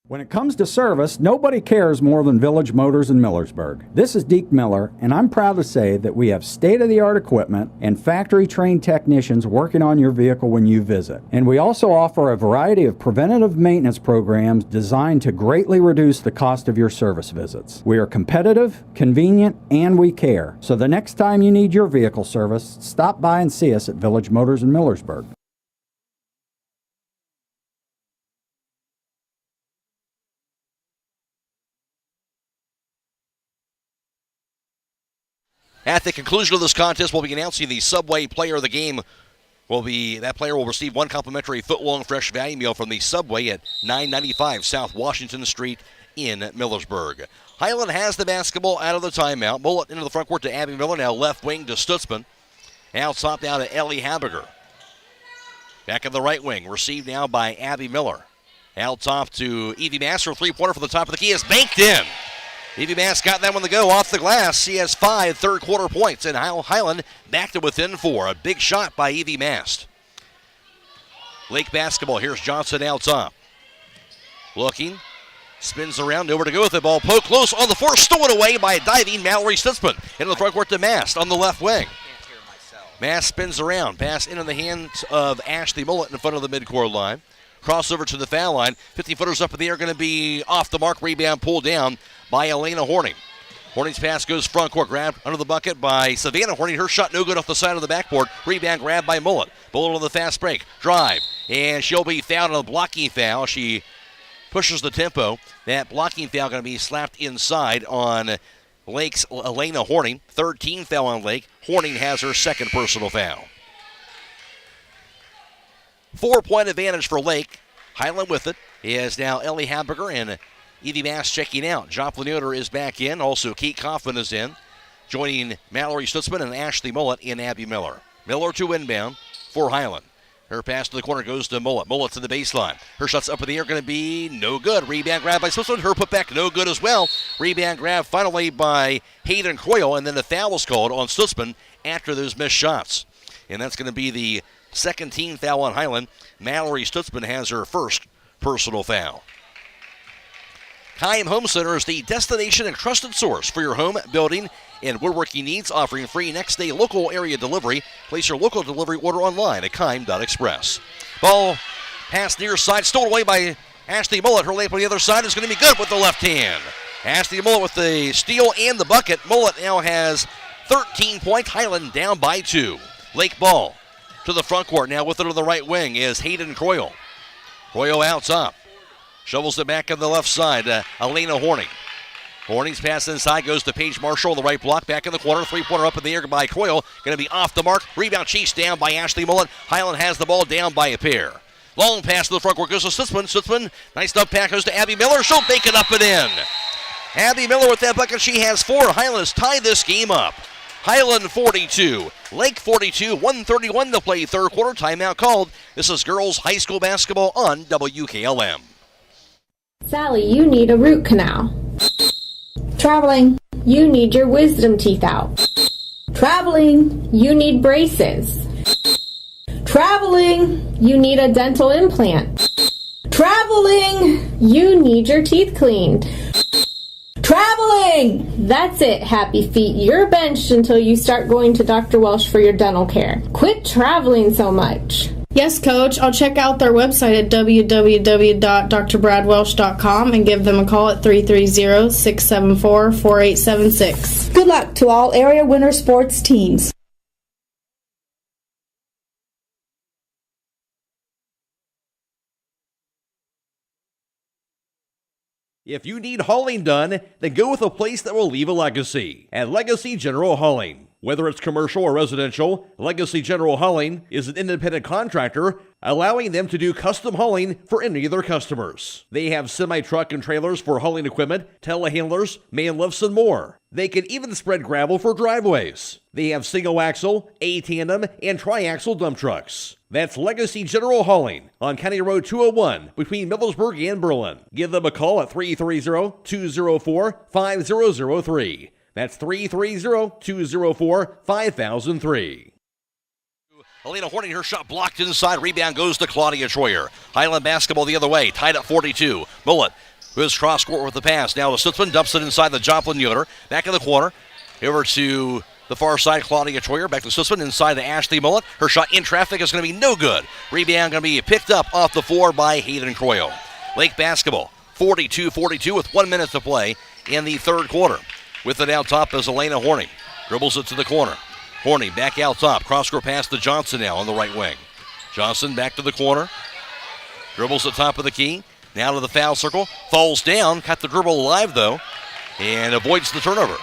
When it comes to service, nobody cares more than Village Motors in Millersburg. This is Deke Miller, and I'm proud to say that we have state-of-the-art equipment and factory-trained technicians working on your vehicle when you visit. And we also offer a variety of preventative maintenance programs designed to greatly reduce the cost of your service visits. We are competitive, convenient, and we care. So the next time you need your vehicle service, stop by and see us at Village Motors in Millersburg. At the conclusion of this contest, we'll be announcing the Subway Player of the Game. That player will receive one complimentary foot-long fresh value meal from the Subway at 995 South Washington Street in Millersburg. Hiland has the basketball out of the timeout. Mullet into the front court to Abby Miller. Now left wing to Stutzman. Out top now to Ellie Habiger. Back in the right wing. Received now by Abby Miller. Out top to Evie Mast. Her three-pointer from the top of the key is banked in. Evie Mast got that one to go off the glass. She has 5 third-quarter points, and Hiland back to within 4. A big shot by Evie Mast. Lake basketball. Here's Johnson out top. Looking. Spins around. Nowhere to go with the ball. Poke close on the force. Stolen away by a diving Mallory Stutzman. Into the front court to Mast on the left wing. Mast spins around. Pass into the hands of Ashley Mullet in front of the midcourt line. Crossover to the foul line. 50-footers up in the air, going to be off the mark. Rebound pulled down by Elena Horning. Horning's pass goes front court. Grabbed under the bucket by Savannah Horning. Her shot no good off the side of the backboard. Rebound grabbed by Mullet. Mullet on the fast break. Drive. And she'll be fouled on a blocking foul. She pushes the tempo. That blocking foul going to be slapped inside on Lake's Elena Horning. 13th foul on Lake. Horning has her second personal foul. 4-point advantage for Lake. Hiland with it is now Ellie Habiger and Evie Mast checking out. Joplin Yoder is back in. Also, Kate Kaufman is in. Joining Mallory Stutzman and Ashley Mullet in Abby Miller. Miller to inbound for Hiland. Her pass to the corner goes to Mullet. Mullet to the baseline. Her shot's up in the air, going to be no good. Rebound grab by Stutzman. Her putback no good as well. Rebound grab finally by Hayden Croy, and then the foul was called on Stutzman after those missed shots. And that's going to be the second team foul on Hiland. Mallory Stutzman has her first personal foul. Chaim Home Center is the destination and trusted source for your home, building, and woodworking needs, offering free next-day local area delivery. Place your local delivery order online at chaim.express. Ball pass near side, stolen away by Ashley Mullet. Her layup on the other side is going to be good with the left hand. Ashley Mullet with the steal and the bucket. Mullet now has 13 points. Hiland down by 2. Lake ball to the front court. Now with it on the right wing is Hayden Croyle. Croyle out top. Shovels it back on the left side. Elena Horning. Horning's pass inside goes to Paige Marshall on the right block. Back in the corner. Three-pointer up in the air by Croyle. Going to be off the mark. Rebound chased down by Ashley Mullet. Hiland has the ball down by a pair. Long pass to the front court goes to Stutzman. Stutzman, nice dump pass goes to Abby Miller. She'll bake it up and in. Abby Miller with that bucket. She has 4. Hiland has tied this game up. Hiland 42, Lake 42, 1:31 to play third quarter. Timeout called. This is girls high school basketball on WKLM. Sally, you need a root canal. Traveling, you need your wisdom teeth out. Traveling, you need braces. Traveling, you need a dental implant. Traveling! You need your teeth cleaned. Traveling! That's it, happy feet. You're benched until you start going to Dr. Welsh for your dental care. Quit traveling so much. Yes, Coach. I'll check out their website at www.drbradwelsh.com and give them a call at 330-674-4876. Good luck to all area winter sports teams. If you need hauling done, then go with a place that will leave a legacy. At Legacy General Hauling. Whether it's commercial or residential, Legacy General Hauling is an independent contractor, allowing them to do custom hauling for any of their customers. They have semi-truck and trailers for hauling equipment, telehandlers, man lifts, and more. They can even spread gravel for driveways. They have single-axle, A-tandem, and tri-axle dump trucks. That's Legacy General Hauling on County Road 201 between Millersburg and Berlin. Give them a call at 330-204-5003. That's 330-204-5003. Elena Horning, her shot blocked inside. Rebound goes to Claudia Troyer. Highland basketball the other way, tied at 42. Mullet, who has cross court with the pass. Now to Stutzman, dumps it inside the Joplin Yoder. Back in the corner. Over to the far side, Claudia Troyer. Back to Stutzman, inside to Ashley Mullet. Her shot in traffic is going to be no good. Rebound going to be picked up off the floor by Hayden Croyle. Lake basketball, 42-42 with 1 minute to play in the third quarter. With it out top is Elena Horning. Dribbles it to the corner. Horning back out top. Cross-court pass to Johnson now on the right wing. Johnson back to the corner. Dribbles the top of the key. Now to the foul circle. Falls down. Got the dribble alive, though. And avoids the turnover.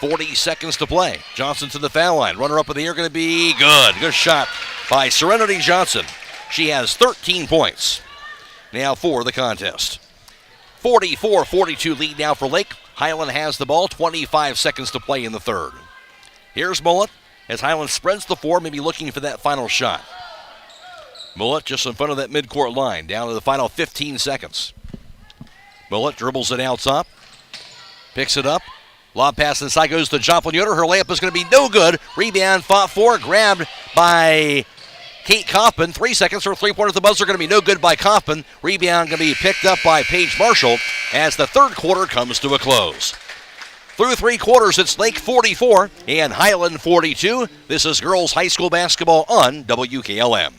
40 seconds to play. Johnson to the foul line. Runner up in the air going to be good. Good shot by Serenity Johnson. She has 13 points now for the contest. 44-42 lead now for Lake. Highland has the ball. 25 seconds to play in the third. Here's Mullet as Highland spreads the floor, maybe looking for that final shot. Mullet just in front of that midcourt line, down to the final 15 seconds. Mullet dribbles it out top, picks it up. Lob pass inside goes to Joplin Yoder. Her layup is going to be no good. Rebound fought for, grabbed by Kate Kaufman. 3 seconds for three-pointer at the buzzer. Going to be no good by Kaufman. Rebound going to be picked up by Paige Marshall as the third quarter comes to a close. Through three quarters, it's Lake 44 and Highland 42. This is girls high school basketball on WKLM.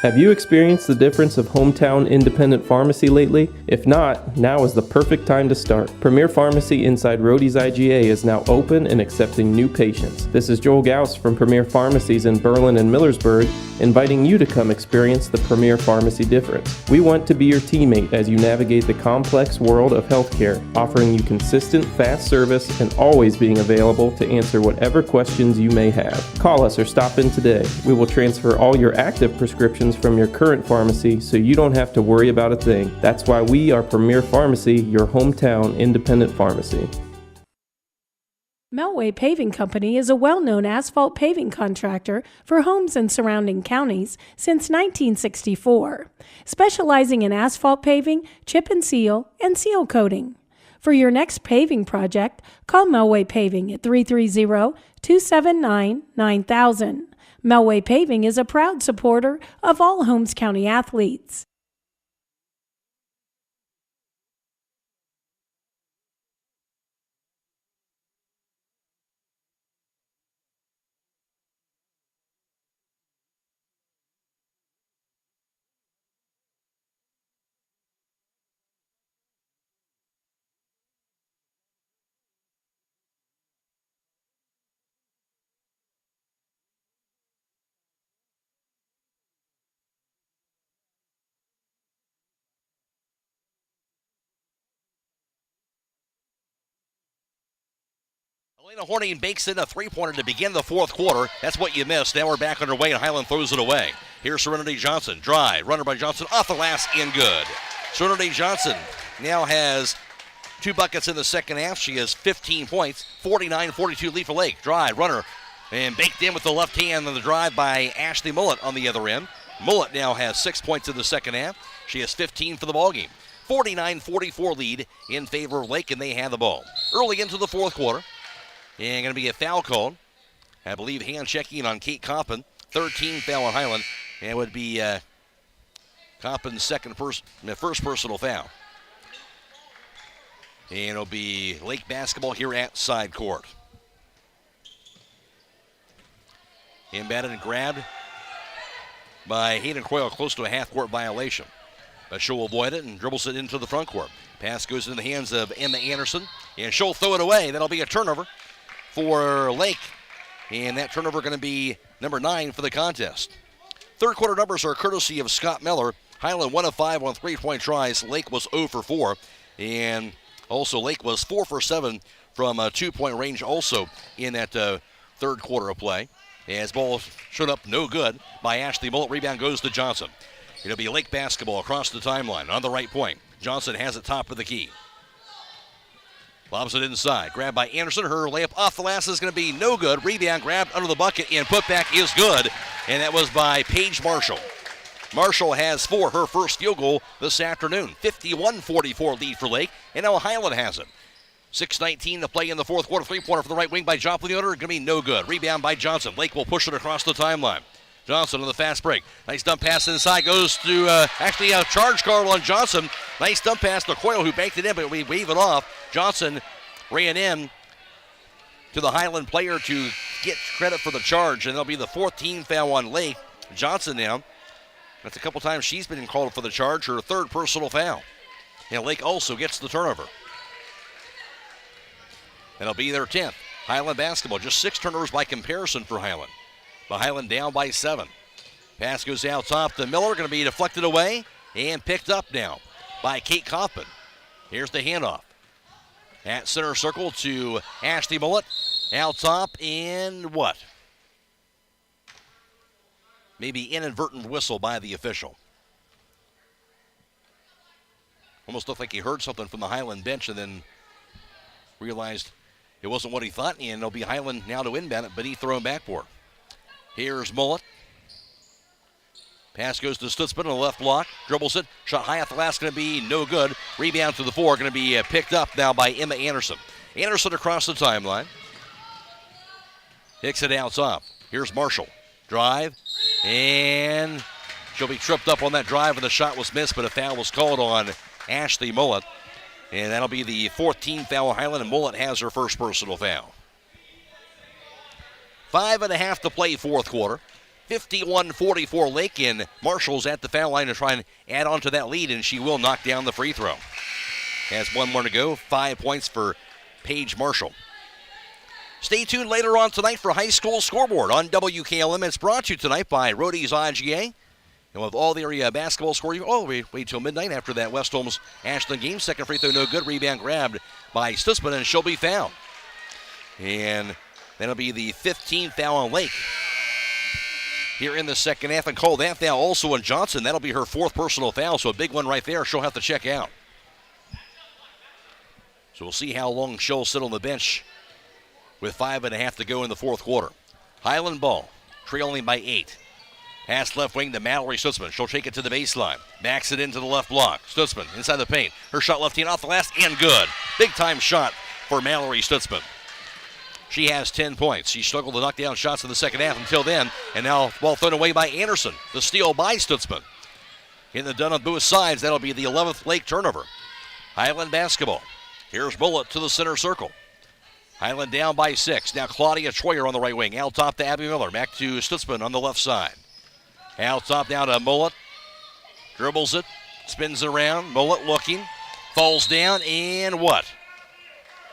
Have you experienced the difference of hometown independent pharmacy lately? If not, now is the perfect time to start. Premier Pharmacy inside Rhodey's IGA is now open and accepting new patients. This is Joel Gauss from Premier Pharmacies in Berlin and Millersburg, inviting you to come experience the Premier Pharmacy difference. We want to be your teammate as you navigate the complex world of healthcare, offering you consistent, fast service and always being available to answer whatever questions you may have. Call us or stop in today. We will transfer all your active prescriptions from your current pharmacy so you don't have to worry about a thing. That's why we are Premier Pharmacy, your hometown independent pharmacy. Melway Paving Company is a well-known asphalt paving contractor for homes in surrounding counties since 1964, specializing in asphalt paving, chip and seal seal coating. For your next paving project, call Melway Paving at 330-279-9000. Melway Paving is a proud supporter of all Holmes County athletes. Elena Horning bakes in a three-pointer to begin the fourth quarter. That's what you missed. Now we're back underway, and Highland throws it away. Here's Serenity Johnson. Drive. Runner by Johnson off the glass and good. Serenity Johnson now has 2 buckets in the second half. She has 15 points. 49-42 lead for Lake. Drive. Runner. And baked in with the left hand on the drive by Ashley Mullet on the other end. Mullet now has 6 points in the second half. She has 15 for the ballgame. 49-44 lead in favor of Lake, and they have the ball. Early into the fourth quarter. And going to be a foul called. I believe hand checking on Kate Coppin. 13 foul on Highland. And it would be Coppin's first personal foul. And it'll be Lake basketball here at side court. Embedded and grabbed by Hayden Croy, close to a half-court violation. But she'll avoid it and dribbles it into the front court. Pass goes into the hands of Emma Anderson, and she'll throw it away. That'll be a turnover for Lake, and that turnover going to be number 9 for the contest. Third quarter numbers are courtesy of Scott Miller. Hiland 1 of 5 on 3-point tries. Lake was 0 for 4, and also Lake was 4 for 7 from a 2-point range also in that third quarter of play. As ball showed up no good by Ashley Mullet. Rebound goes to Johnson. It'll be Lake basketball across the timeline on the right point. Johnson has it top of the key. Lobs it inside. Grabbed by Anderson. Her layup off the last is going to be no good. Rebound grabbed under the bucket and put back is good. And that was by Paige Marshall. Marshall has 4, her first field goal this afternoon. 51-44 lead for Lake. And now Hiland has it. 6:19 to play in the fourth quarter. Three-pointer for the right wing by Joplin Yoder. Going to be no good. Rebound by Johnson. Lake will push it across the timeline. Johnson on the fast break. Nice dump pass inside. Goes to actually a charge call on Johnson. Nice dump pass to Coyle, who banked it in, but we wave it off. Johnson ran in to the Hiland player to get credit for the charge, and there'll be the 14th foul on Lake. Johnson now. That's a couple times she's been called for the charge. Her third personal foul. And Lake also gets the turnover. That'll be their 10th. Hiland basketball, just 6 turnovers by comparison for Hiland. But Hiland down by 7. Pass goes out top to Miller, going to be deflected away and picked up now by Kate Coffin. Here's the handoff. At center circle to Ashley Mullet. Out top and what? Maybe inadvertent whistle by the official. Almost looked like he heard something from the Hiland bench and then realized it wasn't what he thought, and it'll be Hiland now to inbound it, but he thrown backboard. Here's Mullet. Pass goes to Stutzman on the left block. Dribbles it. Shot high at the last. Going to be no good. Rebound to the 4. Going to be picked up now by Emma Anderson. Anderson across the timeline. Hicks it out top. Here's Marshall. Drive. And she'll be tripped up on that drive, and the shot was missed, but a foul was called on Ashley Mullet. And that'll be the 14th foul Hiland, and Mullet has her first personal foul. 5.5 to play fourth quarter. 51-44 Lake, and Marshall's at the foul line to try and add on to that lead, and she will knock down the free throw. Has 1 more to go. 5 points for Paige Marshall. Stay tuned later on tonight for High School Scoreboard on WKLM. It's brought to you tonight by Rody's IGA. And with all the area basketball score, wait till midnight after that West Holmes Ashland game. Second free throw, no good. Rebound grabbed by Stutzman, and she'll be fouled. And that'll be the 15th foul on Lake here in the second half. And call that foul also on Johnson. That'll be her 4th personal foul, so a big one right there. She'll have to check out. So we'll see how long she'll sit on the bench with 5.5 to go in the fourth quarter. Hiland ball, trailing by 8. Pass left wing to Mallory Stutzman. She'll take it to the baseline. Backs it into the left block. Stutzman inside the paint. Her shot left hand off the last and good. Big time shot for Mallory Stutzman. She has 10 points. She struggled to knock down shots in the second half until then. And now ball thrown away by Anderson. The steal by Stutzman. Getting it done on both sides. That'll be the 11th Lake turnover. Hiland basketball. Here's Bullitt to the center circle. Hiland down by 6. Now Claudia Troyer on the right wing. Out top to Abby Miller. Back to Stutzman on the left side. Out top down to Mullet. Dribbles it. Spins it around. Mullet looking. Falls down. And what?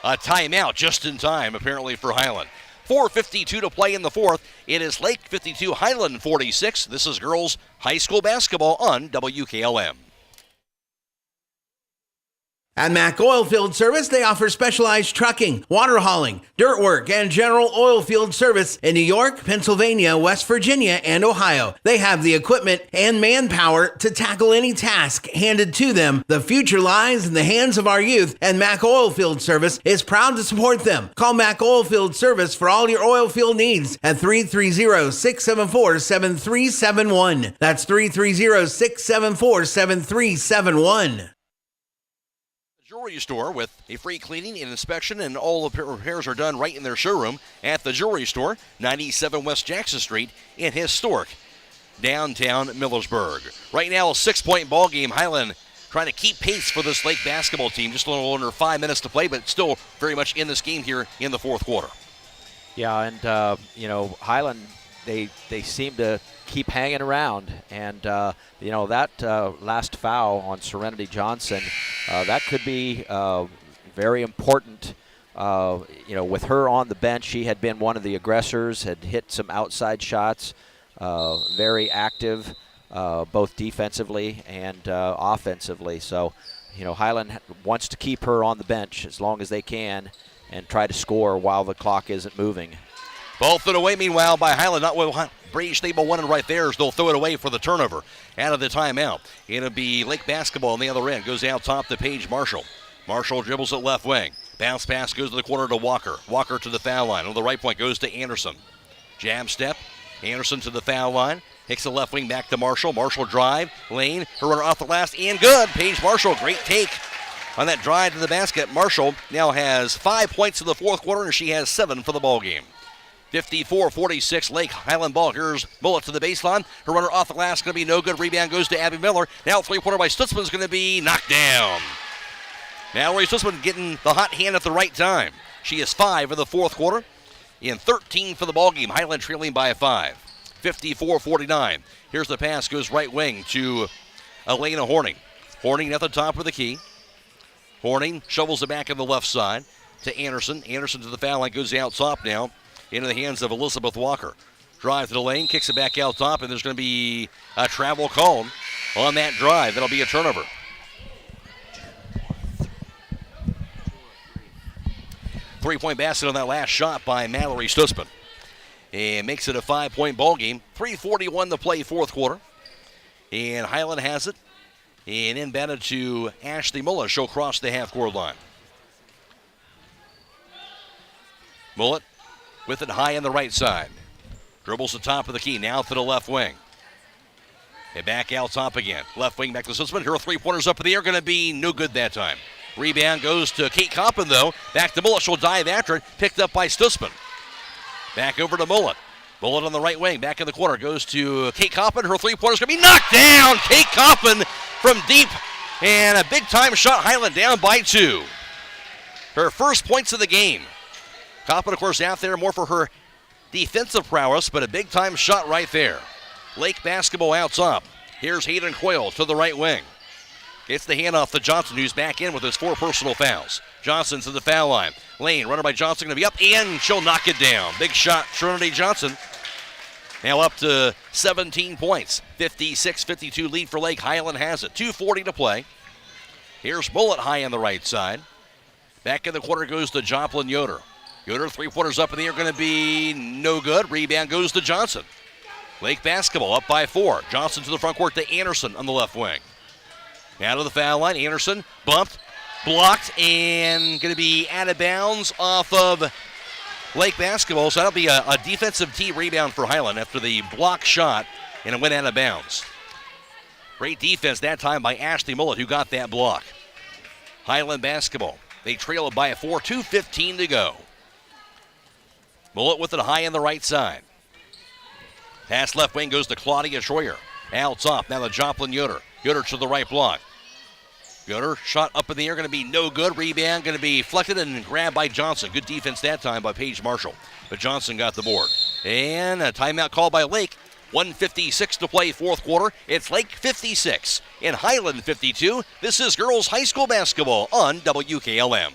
A timeout just in time, apparently, for Hiland. 4:52 to play in the fourth. It is Lake 52, Hiland 46. This is girls high school basketball on WKLM. At Mack Oilfield Service, they offer specialized trucking, water hauling, dirt work, and general oil field service in New York, Pennsylvania, West Virginia, and Ohio. They have the equipment and manpower to tackle any task handed to them. The future lies in the hands of our youth, and Mack Oilfield Service is proud to support them. Call Mack Oilfield Service for all your oil field needs at 330-674-7371. That's 330-674-7371. Jewelry store with a free cleaning and inspection, and all the repairs are done right in their showroom at the jewelry store, 97 West Jackson Street in historic downtown Millersburg. Right now, a 6-point ball game. Hiland trying to keep pace for this Lake basketball team. Just a little under 5 minutes to play, but still very much in this game here in the fourth quarter. Yeah, and, Hiland, they seem to keep hanging around. And, that last foul on Serenity Johnson, that could be very important. With her on the bench, she had been one of the aggressors, had hit some outside shots, very active, both defensively and offensively. So, Hiland wants to keep her on the bench as long as they can and try to score while the clock isn't moving. Ball thrown away, meanwhile, by Hiland. Not what Brady Stable wanted right there as they'll throw it away for the turnover out of the timeout. It'll be Lake basketball on the other end. Goes out top to Paige Marshall. Marshall dribbles at left wing. Bounce pass goes to the corner to Walker. Walker to the foul line. On the right point goes to Anderson. Jab step. Anderson to the foul line. Hicks the left wing back to Marshall. Marshall drive. Lane. Her runner off the last and good. Paige Marshall, great take on that drive to the basket. Marshall now has 5 points in the fourth quarter, and she has 7 for the ball game. 54-46 Lake. Hiland ball. Here's Bullet to the baseline. Her runner off the glass going to be no good. Rebound goes to Abby Miller. Now three-pointer by Stutzman is going to be knocked down. Mallory Stutzman getting the hot hand at the right time. She is 5 in the fourth quarter and 13 for the ball game. Hiland trailing by 5. 54-49. Here's the pass. Goes right wing to Elena Horning. Horning at the top of the key. Horning shovels it back on the left side to Anderson. Anderson to the foul line. Goes out top now into the hands of Elizabeth Walker. Drive to the lane. Kicks it back out top, and there's going to be a travel called on that drive. That'll be a turnover. Three-point basket on that last shot by Mallory Stutzman. And makes it a 5-point ball game. 3:41 to play fourth quarter. And Hiland has it. And inbounded to Ashley Mullet. She'll cross the half-court line. Mullet with it high on the right side. Dribbles the top of the key. Now to the left wing. And back out top again. Left wing back to Stutzman. Her three-pointers up in the air. Going to be no good that time. Rebound goes to Kate Coppin, though. Back to Mullet. She'll dive after it. Picked up by Stutzman. Back over to Mullet. Mullet on the right wing. Back in the corner. Goes to Kate Coppin. Her three-pointer's going to be knocked down. Kate Coppin from deep. And a big-time shot. Hiland down by 2. Her first points of the game. Coppin, of course, out there more for her defensive prowess, but a big-time shot right there. Lake basketball out top. Here's Hayden Coyle to the right wing. Gets the handoff to Johnson, who's back in with his 4 personal fouls. Johnson to the foul line. Lane, runner by Johnson, going to be up, and she'll knock it down. Big shot, Trinity Johnson. Now up to 17 points. 56-52 lead for Lake. Hiland has it. 2:40 to play. Here's Bullet high on the right side. Back in the corner goes to Joplin Yoder. Yoder, three-pointers up in the air, going to be no good. Rebound goes to Johnson. Lake basketball up by 4. Johnson to the front court to Anderson on the left wing. Out of the foul line, Anderson bumped, blocked, and going to be out of bounds off of Lake basketball. So that'll be a defensive tee rebound for Hiland after the block shot, and it went out of bounds. Great defense that time by Ashley Mullet, who got that block. Hiland basketball. They trail it by 4, 2:15 to go. Mullet with it high on the right side. Pass left wing goes to Claudia Schroyer. Out top, now to Joplin Yoder. Yoder to the right block. Yoder shot up in the air, going to be no good. Rebound going to be deflected and grabbed by Johnson. Good defense that time by Paige Marshall. But Johnson got the board. And a timeout call by Lake. 1:56 to play fourth quarter. It's Lake 56 and Hiland 52. This is girls high school basketball on WKLM.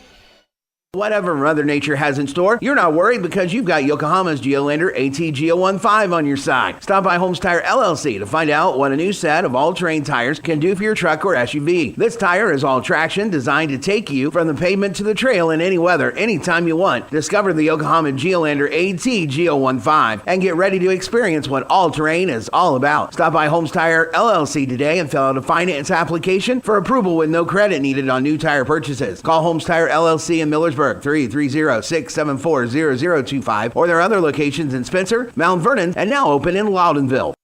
Whatever Mother Nature has in store, you're not worried because you've got Yokohama's Geolander ATGO15 on your side. Stop by Holmes Tire LLC to find out what a new set of all-terrain tires can do for your truck or SUV. This tire is all-traction, designed to take you from the pavement to the trail in any weather, anytime you want. Discover the Yokohama Geolander ATGO15 and get ready to experience what all-terrain is all about. Stop by Holmes Tire LLC today and fill out a finance application for approval with no credit needed on new tire purchases. Call Holmes Tire LLC in Millersburg, 330-674-0025, or their other locations in Spencer, Mount Vernon, and now open in Loudonville.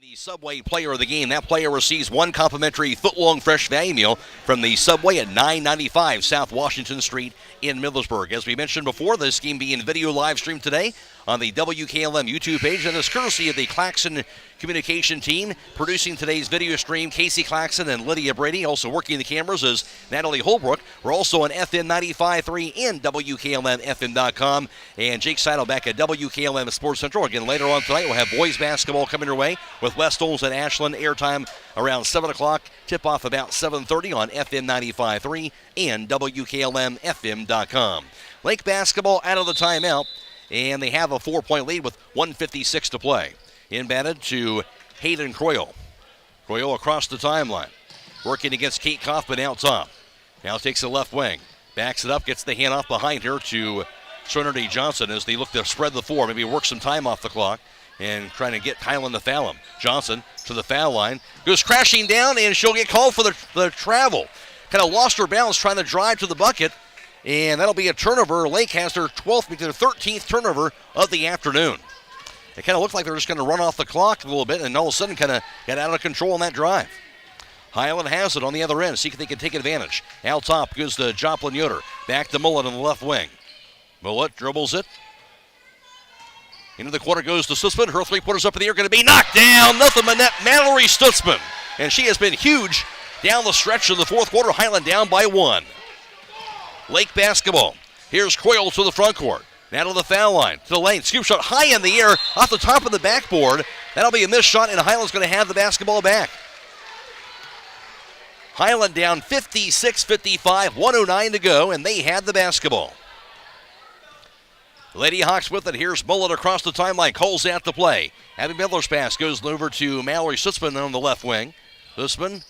The Subway player of the game. That player receives 1 complimentary foot-long fresh value meal from the Subway at 995 South Washington Street in Millersburg. As we mentioned before, this game being video live streamed today on the WKLM YouTube page, and is courtesy of the Claxon Communication team producing today's video stream, Casey Claxon and Lydia Brady. Also working the cameras is Natalie Holbrook. We're also on FM 95.3 and WKLM-FM.com. And Jake Seidel back at WKLM Sports Central. Again, later on tonight, we'll have boys basketball coming your way with West Olds and Ashland. Airtime around 7 o'clock. Tip-off about 7:30 on FM 95.3 and WKLM-FM.com. Lake basketball out of the timeout, and they have a 4-point lead with 1:56 to play. Inbounded to Hayden Croyle. Croyle across the timeline. Working against Kate Kaufman out top. Now takes the left wing. Backs it up, gets the handoff behind her to Trinity Johnson as they look to spread the floor. Maybe work some time off the clock and trying to get Hiland to foul him. Johnson to the foul line. Goes crashing down, and she'll get called for the travel. Kind of lost her balance trying to drive to the bucket, and that'll be a turnover. Lake has their 12th, their 13th turnover of the afternoon. It kind of looked like they were just going to run off the clock a little bit, and all of a sudden kind of got out of control on that drive. Hiland has it on the other end. See if they can take advantage. Out top goes to Joplin Yoder. Back to Mullet on the left wing. Mullet dribbles it. Into the corner goes to Stutzman. Her three-pointers up in the air going to be knocked down. Nothing but net. Mallory Stutzman. And she has been huge down the stretch in the fourth quarter. Hiland down by 1. Lake basketball. Here's Croyle to the front court. Now to the foul line, to the lane. Scoop shot high in the air off the top of the backboard. That'll be a missed shot, and Hiland's going to have the basketball back. Hiland down 56-55, 1:09 to go, and they had the basketball. Lady Hawks with it. Here's Mullet across the timeline. Calls out the play. Abby Miller's pass goes over to Mallory Stutzman on the left wing. Stutzman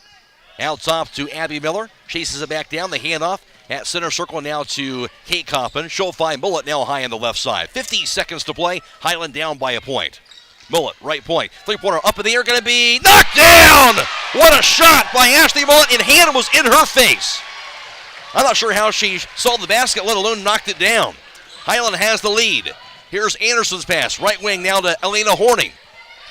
out top to Abby Miller. Chases it back down. The handoff at center circle now to Kate Coppin. She'll find Mullet now high on the left side. 50 seconds to play. Hiland down by a point. Mullet, right point. Three-pointer up in the air, going to be knocked down! What a shot by Ashley Mullet, and hand was in her face. I'm not sure how she saw the basket, let alone knocked it down. Hiland has the lead. Here's Anderson's pass. Right wing now to Elena Horning.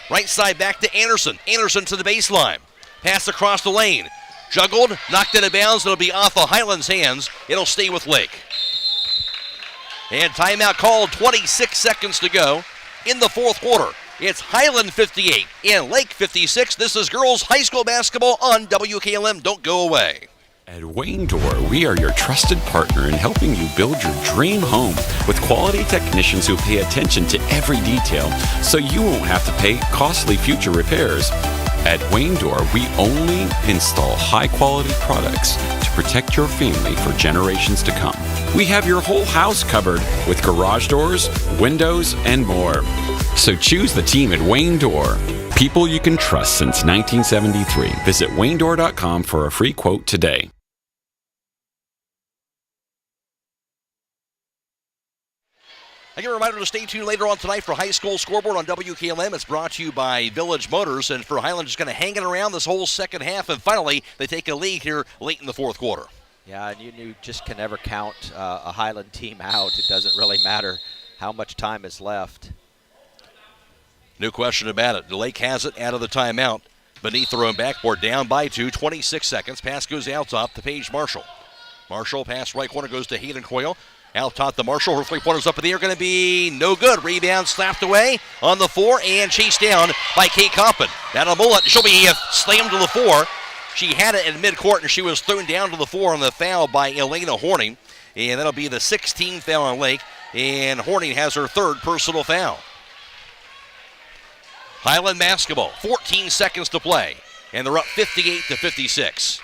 Right side back to Anderson. Anderson to the baseline. Pass across the lane. Juggled, knocked out of bounds. It'll be off of Hiland's hands. It'll stay with Lake. And timeout called, 26 seconds to go in the fourth quarter. It's Hiland 58 and Lake 56. This is girls high school basketball on WKLM. Don't go away. At Wayne Door, we are your trusted partner in helping you build your dream home with quality technicians who pay attention to every detail so you won't have to pay costly future repairs. At Wayne Door, we only install high-quality products to protect your family for generations to come. We have your whole house covered with garage doors, windows, and more. So choose the team at Wayne Door. People you can trust since 1973. Visit waynedoor.com for a free quote today. I get a reminder to stay tuned later on tonight for High School Scoreboard on WKLM. It's brought to you by Village Motors, and for Hiland, just going to hang it around this whole second half, and finally they take a lead here late in the fourth quarter. Yeah, and you just can never count a Hiland team out. It doesn't really matter how much time is left. No question about it. The Lake has it out of the timeout. Beneath their own backboard, down by 2, 26 seconds. Pass goes out top to Paige Marshall. Marshall, pass right corner, goes to Hayden Coyle. Out top to Marshall. Her three-pointers up in the air, going to be no good. Rebound slapped away on the 4 and chased down by Kate Coppin. Now to Mullet. She'll be slammed to the 4. She had it in midcourt, and she was thrown down to the 4 on the foul by Elena Horning. And that'll be the 16th foul on Lake. And Horning has her third personal foul. Hiland basketball, 14 seconds to play. And they're up 58-56.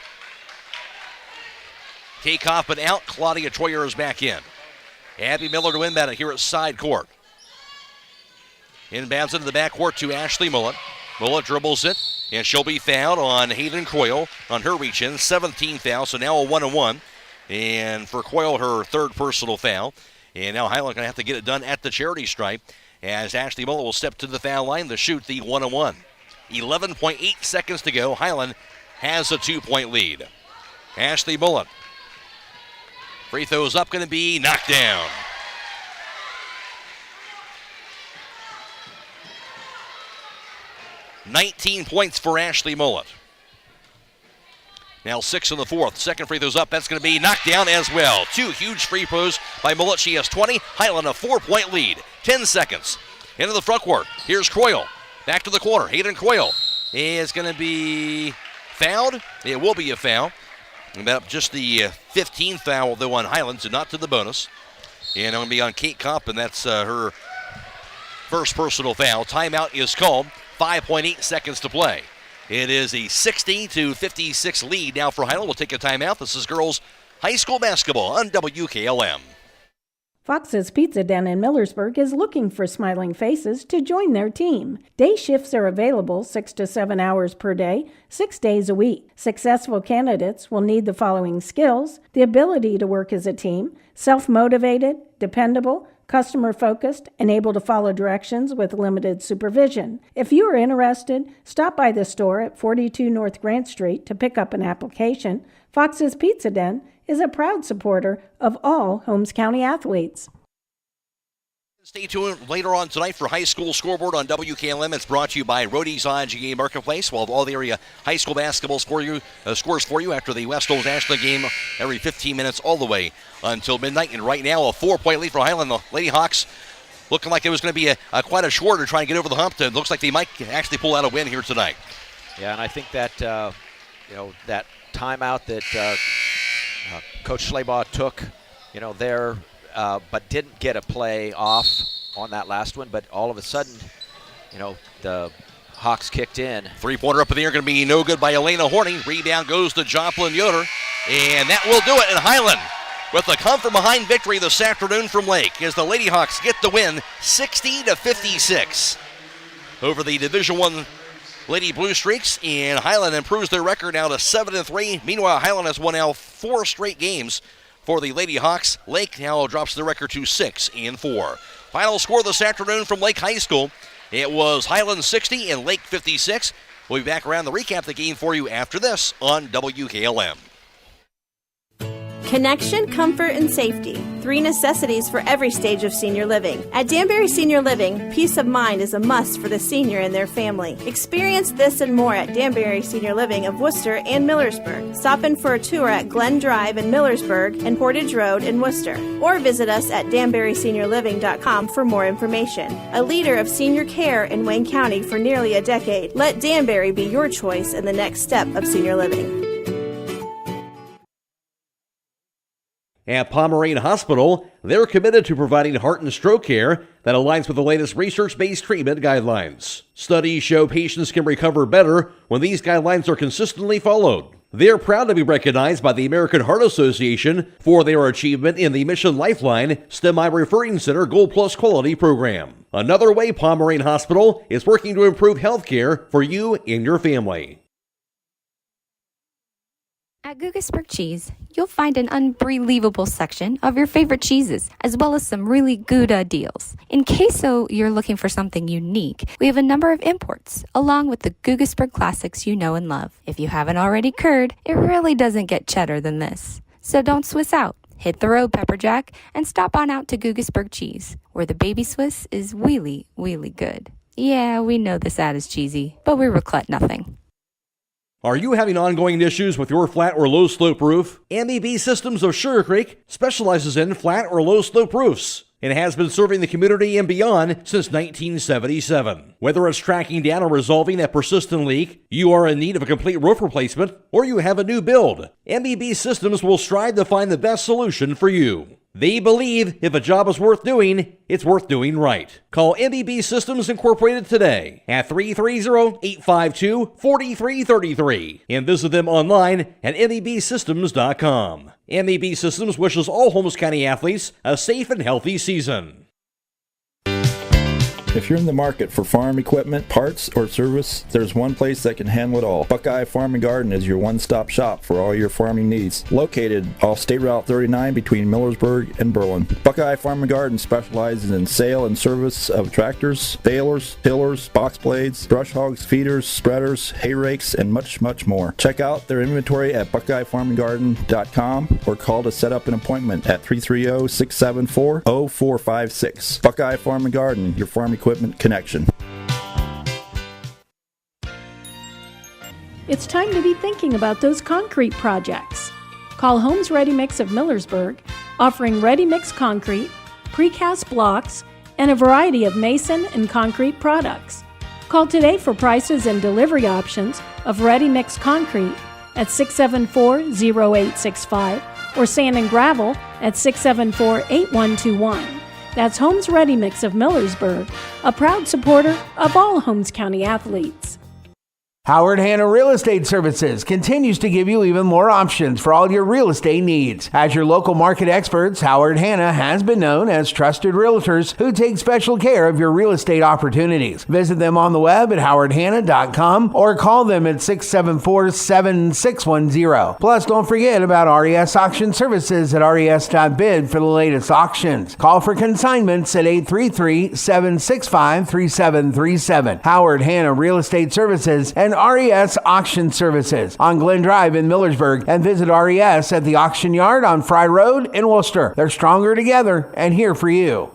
Kate Coppin out. Claudia Troyer is back in. Abby Miller to inbound it here at side court. Inbounds into the backcourt to Ashley Mullet. Mullet dribbles it, and she'll be fouled on Hayden Coyle on her reach-in. 17th foul, so now a 1-1. And for Coyle, her third personal foul. And now Hiland going to have to get it done at the charity stripe as Ashley Mullet will step to the foul line to shoot the 1-1. 11.8 seconds to go. Hiland has a 2-point lead. Ashley Mullet. Free throws up, going to be knocked down. $19 points for Ashley Mullet. Now 6 in the fourth. Second free throw's up. That's going to be knocked down as well. 2 huge free throws by Mullet. She has 20. Hiland a 4-point lead. 10 seconds. Into the front court. Here's Croyle. Back to the corner. Hayden Coyle is going to be fouled. It will be a foul. About just the 15th foul, though, on Highlands, and not to the bonus. And it's going to be on Kate Kopp, and that's her first personal foul. Timeout is called. 5.8 seconds to play. It is a 60-56 lead now for Highland. We'll take a timeout. This is girls high school basketball on WKLM. Fox's Pizza Den in Millersburg is looking for smiling faces to join their team. Day shifts are available 6 to 7 hours per day, 6 days a week. Successful candidates will need the following skills: the ability to work as a team, self-motivated, dependable, customer-focused, and able to follow directions with limited supervision. If you are interested, stop by the store at 42 North Grant Street to pick up an application. Fox's Pizza Den is a proud supporter of all Holmes County athletes. Stay tuned later on tonight for High School Scoreboard on WKLM. It's brought to you by Rody's IGA Marketplace. We'll have all the area high school basketballs for you, scores for you after the West Olds Ashland game every 15 minutes all the way until midnight. And right now, a 4-point lead for Hiland. The Lady Hawks looking like it was going to be quite a short to try and get over the hump. It looks like they might actually pull out a win here tonight. Yeah, and I think that that timeout that Coach Schleybaugh took, there, but didn't get a play off on that last one. But all of a sudden, the Hawks kicked in. Three-pointer up in the air, going to be no good by Elena Horning. Rebound goes to Joplin Yoder, and that will do it in Highland with a come-from-behind victory this afternoon from Lake as the Lady Hawks get the win 60-56 over the Division I Lady Blue Streaks, and Highland improves their record now to 7-3. Meanwhile, Highland has won now 4 straight games for the Lady Hawks. Lake now drops the record to 6-4. Final score this afternoon from Lake High School. It was Highland 60 and Lake 56. We'll be back around to recap the game for you after this on WKLM. Connection, comfort, and safety. 3 necessities for every stage of senior living. At Danbury Senior Living, peace of mind is a must for the senior and their family. Experience this and more at Danbury Senior Living of Worcester and Millersburg. Stop in for a tour at Glen Drive in Millersburg and Portage Road in Worcester. Or visit us at danburyseniorliving.com for more information. A leader of senior care in Wayne County for nearly a decade, let Danbury be your choice in the next step of senior living. At Pomerane Hospital, they're committed to providing heart and stroke care that aligns with the latest research-based treatment guidelines. Studies show patients can recover better when these guidelines are consistently followed. They're proud to be recognized by the American Heart Association for their achievement in the Mission Lifeline STEMI Referring Center Gold Plus Quality Program. Another way Pomerane Hospital is working to improve health care for you and your family. At Guggisberg Cheese, you'll find an unbelievable section of your favorite cheeses, as well as some really good deals. In case you're looking for something unique, we have a number of imports, along with the Guggisberg classics you know and love. If you haven't already curd, it really doesn't get cheddar than this. So don't Swiss out. Hit the road, Pepperjack, and stop on out to Guggisberg Cheese, where the baby Swiss is really, really good. Yeah, we know this ad is cheesy, but we regret nothing. Are you having ongoing issues with your flat or low slope roof? MEB Systems of Sugar Creek specializes in flat or low slope roofs and has been serving the community and beyond since 1977. Whether it's tracking down or resolving a persistent leak, you are in need of a complete roof replacement, or you have a new build, MEB Systems will strive to find the best solution for you. They believe if a job is worth doing, it's worth doing right. Call MEB Systems Incorporated today at 330-852-4333 and visit them online at mebsystems.com. MEB Systems wishes all Holmes County athletes a safe and healthy season. If you're in the market for farm equipment, parts, or service, there's one place that can handle it all. Buckeye Farm and Garden is your one-stop shop for all your farming needs. Located off State Route 39 between Millersburg and Berlin. Buckeye Farm and Garden specializes in sale and service of tractors, balers, tillers, box blades, brush hogs, feeders, spreaders, hay rakes, and much, much more. Check out their inventory at buckeyefarmandgarden.com or call to set up an appointment at 330-674-0456. Buckeye Farm and Garden, your farm equipment connection. It's time to be thinking about those concrete projects. Call Holmes Ready Mix of Millersburg, offering ready mix concrete, precast blocks, and a variety of mason and concrete products. Call today for prices and delivery options of ready-mix concrete at 674-0865 or sand and gravel at 674-8121. That's Holmes Ready Mix of Millersburg, a proud supporter of all Holmes County athletes. Howard Hanna Real Estate Services continues to give you even more options for all your real estate needs. As your local market experts, Howard Hanna has been known as trusted realtors who take special care of your real estate opportunities. Visit them on the web at howardhanna.com or call them at 674-7610. Plus, don't forget about RES Auction Services at res.bid for the latest auctions. Call for consignments at 833-765-3737. Howard Hanna Real Estate Services and RES Auction Services on Glen Drive in Millersburg, and visit RES at the Auction Yard on Fry Road in Worcester. They're stronger together and here for you.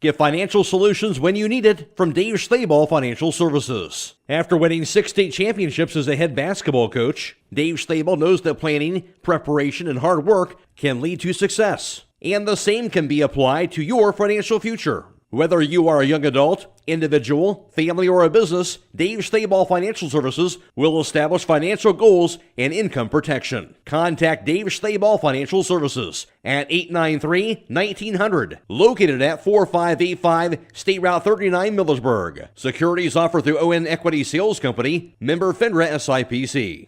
Get financial solutions when you need it from Dave Stayball Financial Services. After winning 6 state championships as a head basketball coach, Dave Stayball knows that planning, preparation, and hard work can lead to success. And the same can be applied to your financial future. Whether you are a young adult, individual, family, or a business, Dave Stayball Financial Services will establish financial goals and income protection. Contact Dave Stayball Financial Services at 893-1900, located at 4585 State Route 39, Millersburg. Securities offered through ON Equity Sales Company, member FINRA SIPC.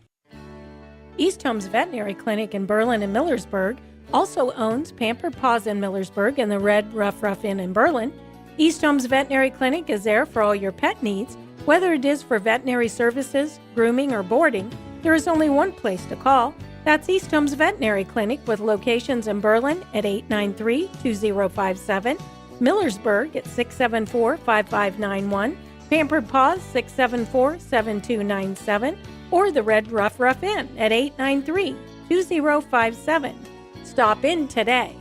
East Holmes Veterinary Clinic in Berlin and Millersburg also owns Pampered Paws in Millersburg and the Red Rough Inn in Berlin. East Holmes Veterinary Clinic is there for all your pet needs. Whether it is for veterinary services, grooming, or boarding, there is only one place to call. That's East Holmes Veterinary Clinic with locations in Berlin at 893-2057, Millersburg at 674-5591, Pampered Paws 674-7297, or the Red Rough Inn at 893-2057. Stop in today.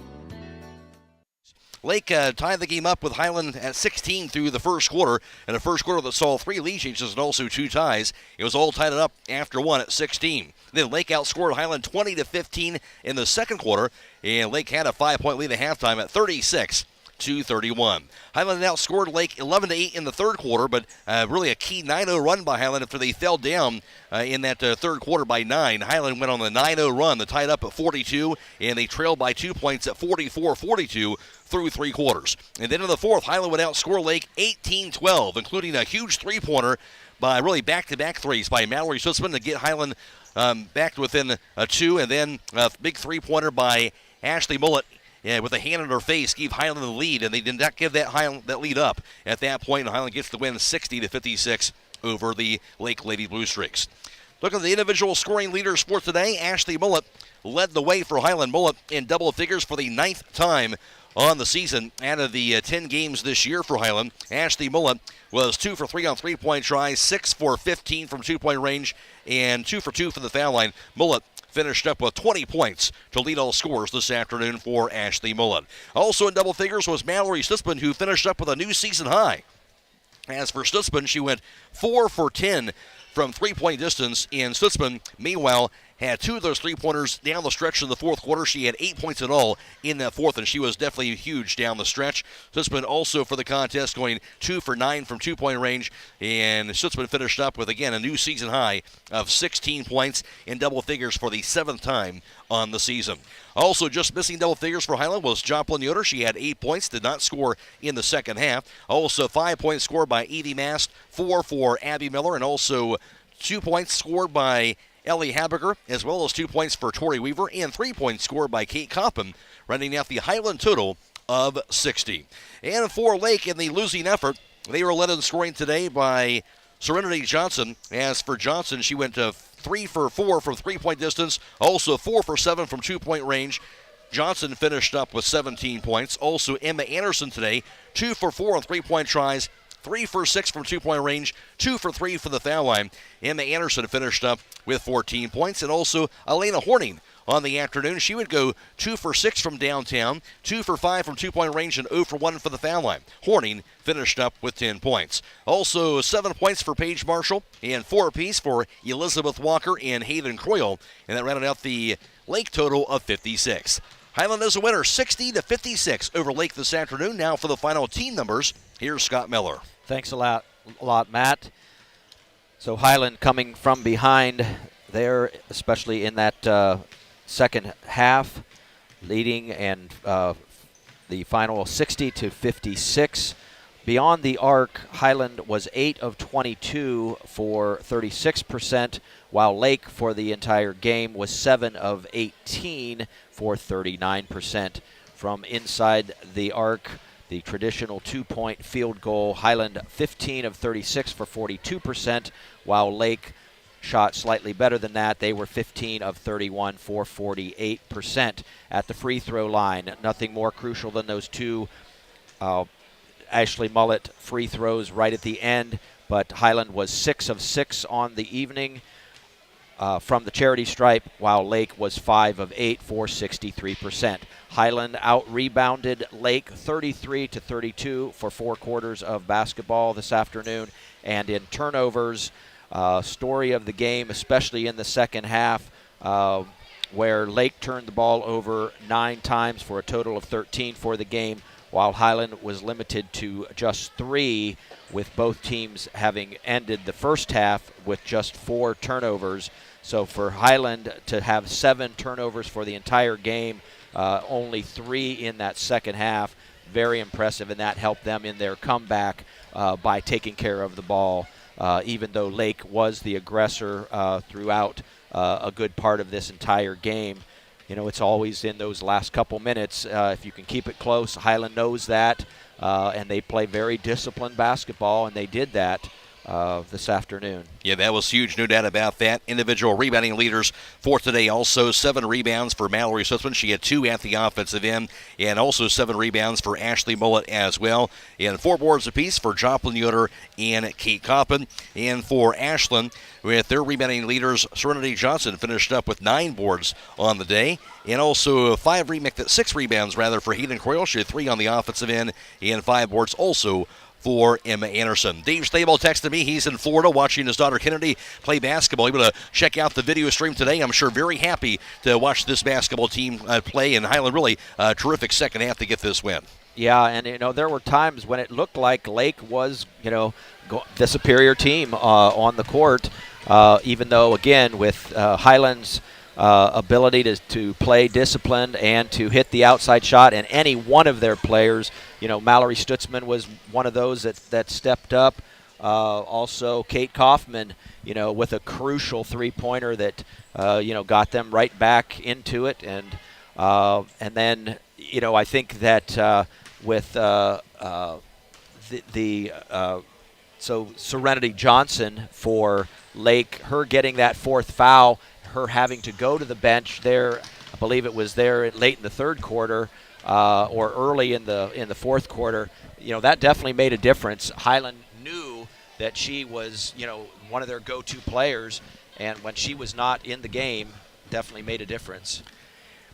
Lake tied the game up with Hiland at 16 through the first quarter, and a first quarter that saw 3 lead changes and also 2 ties. It was all tied up after 1 at 16. Then Lake outscored Hiland 20-15 in the second quarter, and Lake had a 5-point lead at halftime at 36-31. Hiland outscored Lake 11-8 in the third quarter, but really a key 9-0 run by Hiland after they fell down in that third quarter by 9. Hiland went on the 9-0 run. They tied up at 42, and they trailed by 2 points at 44-42 through 3 quarters. And then in the fourth, Hiland would outscore Lake 18-12, including a huge three-pointer by really back-to-back threes by Mallory Sussman to get Hiland back to within 2, and then a big three-pointer by Ashley Mullet. Yeah, with a hand in her face, gave Hiland the lead, and they did not give that lead up at that point. Hiland gets the win 60-56 over the Lake Lady Blue Streaks. Look at the individual scoring leaders for today. Ashley Mullet led the way for Hiland. Mullet in double figures for the 9th time on the season. Out of the 10 games this year for Hiland, Ashley Mullet was 2 for 3 on three-point tries, 6 for 15 from two-point range, and 2 for 2 from the foul line. Mullet finished up with 20 points to lead all scores this afternoon for Ashley Mullet. Also in double figures was Mallory Stutzman, who finished up with a new season high. As for Stutzman, she went 4 for 10 from three-point distance, and Stutzman, meanwhile, had 2 of those three-pointers down the stretch in the fourth quarter. She had 8 points in all in that fourth, and she was definitely huge down the stretch. Stutzman also for the contest going 2 for 9 from two-point range, and Stutzman finished up with, again, a new season high of 16 points in double figures for the 7th time on the season. Also just missing double figures for Hiland was Joplin Yoder. She had 8 points, did not score in the second half. Also 5 points scored by Evie Mast, 4 for Abby Miller, and also 2 points scored by Ellie Habiger, as well as 2 points for Tori Weaver, and 3 points scored by Kate Copham, running out the Hiland total of 60. And for Lake in the losing effort, they were led in scoring today by Serenity Johnson. As for Johnson, she went to 3 for 4 from three-point distance, also 4 for 7 from two-point range. Johnson finished up with 17 points. Also Emma Anderson today, 2 for 4 on three-point tries, 3 for 6 from two-point range, 2 for 3 from the foul line. Emma Anderson finished up with 14 points. And also Elena Horning on the afternoon. She would go 2 for 6 from downtown, 2 for 5 from two-point range, and 0 for 1 for the foul line. Horning finished up with 10 points. Also 7 points for Paige Marshall and 4 apiece for Elizabeth Walker and Hayden Croyle. And that rounded out the Lake total of 56. Hiland is a winner, 60-56 over Lake this afternoon. Now for the final team numbers, here's Scott Miller. Thanks a lot, lot, Matt. So Hiland coming from behind there, especially in that second half, leading and the final 60-56. Beyond the arc, Hiland was 8 of 22 for 36%, while Lake for the entire game was 7 of 18 for 39%. From inside the arc, the traditional 2-point field goal, Hiland 15 of 36 for 42%, while Lake shot slightly better than that. They were 15 of 31 for 48%. At the free throw line, nothing more crucial than those two Ashley Mullet free throws right at the end, but Hiland was 6 of 6 on the evening from the charity stripe, while Lake was 5 of 8 for 63%. Hiland out-rebounded Lake 33-32 for 4 quarters of basketball this afternoon, and in turnovers, story of the game, especially in the second half, where Lake turned the ball over 9 times for a total of 13 for the game, while Hiland was limited to just 3, with both teams having ended the first half with just 4 turnovers. So for Hiland to have 7 turnovers for the entire game, only 3 in that second half, very impressive, and that helped them in their comeback by taking care of the ball, even though Lake was the aggressor throughout a good part of this entire game. You know, it's always in those last couple minutes. If you can keep it close, Hiland knows that, and they play very disciplined basketball, and they did that this afternoon. Yeah, that was huge, no doubt about that. Individual rebounding leaders for today also 7 rebounds for Mallory Sussman. She had 2 at the offensive end, and also 7 rebounds for Ashley Mullet as well. And 4 boards apiece for Joplin Yoder and Kate Coppin. And for Ashland, with their rebounding leaders, Serenity Johnson finished up with 9 boards on the day. And also 6 rebounds for Hayden Croy. She had 3 on the offensive end and 5 boards also for Emma Anderson. Dave Stable texted me. He's in Florida watching his daughter Kennedy play basketball. Able to check out the video stream today. I'm sure very happy to watch this basketball team play, and Hiland really a terrific second half to get this win. Yeah, and there were times when it looked like Lake was the superior team on the court, even though, again, with Hiland's ability to play disciplined and to hit the outside shot, and any one of their players, Mallory Stutzman was one of those that stepped up. Also, Kate Kaufman, with a crucial 3-pointer that, got them right back into it. And then, I think that with so Serenity Johnson for Lake, her getting that 4th foul, her having to go to the bench there, I believe it was there late in the 3rd quarter or early in the 4th quarter, that definitely made a difference. Hiland knew that she was, one of their go-to players, and when she was not in the game, definitely made a difference.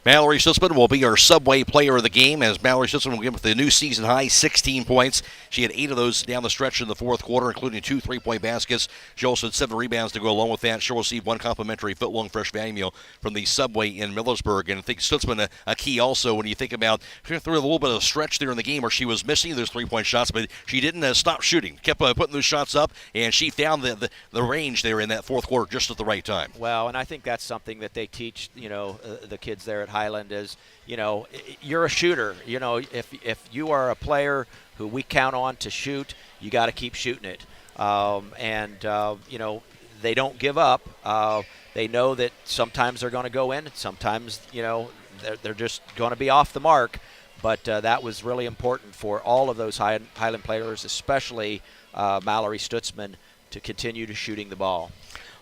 Mallory Sussman will be our Subway player of the game, as Mallory Sussman will give the new season high 16 points. She had 8 of those down the stretch in the 4th quarter, including 2 3-point baskets. She also had 7 rebounds to go along with that. She'll receive 1 complimentary foot-long fresh value meal from the Subway in Millersburg. And I think Sussman a key also when you think about through a little bit of stretch there in the game where she was missing those 3-point shots, but she didn't stop shooting. Kept putting those shots up, and she found the range there in that 4th quarter just at the right time. Well, and I think that's something that they teach, the kids there at Hiland is, you're a shooter. If you are a player who we count on to shoot, you got to keep shooting it. They don't give up. They know that sometimes they're going to go in, sometimes, they're just going to be off the mark. But that was really important for all of those Hiland players, especially Mallory Stutzman, to continue to shooting the ball.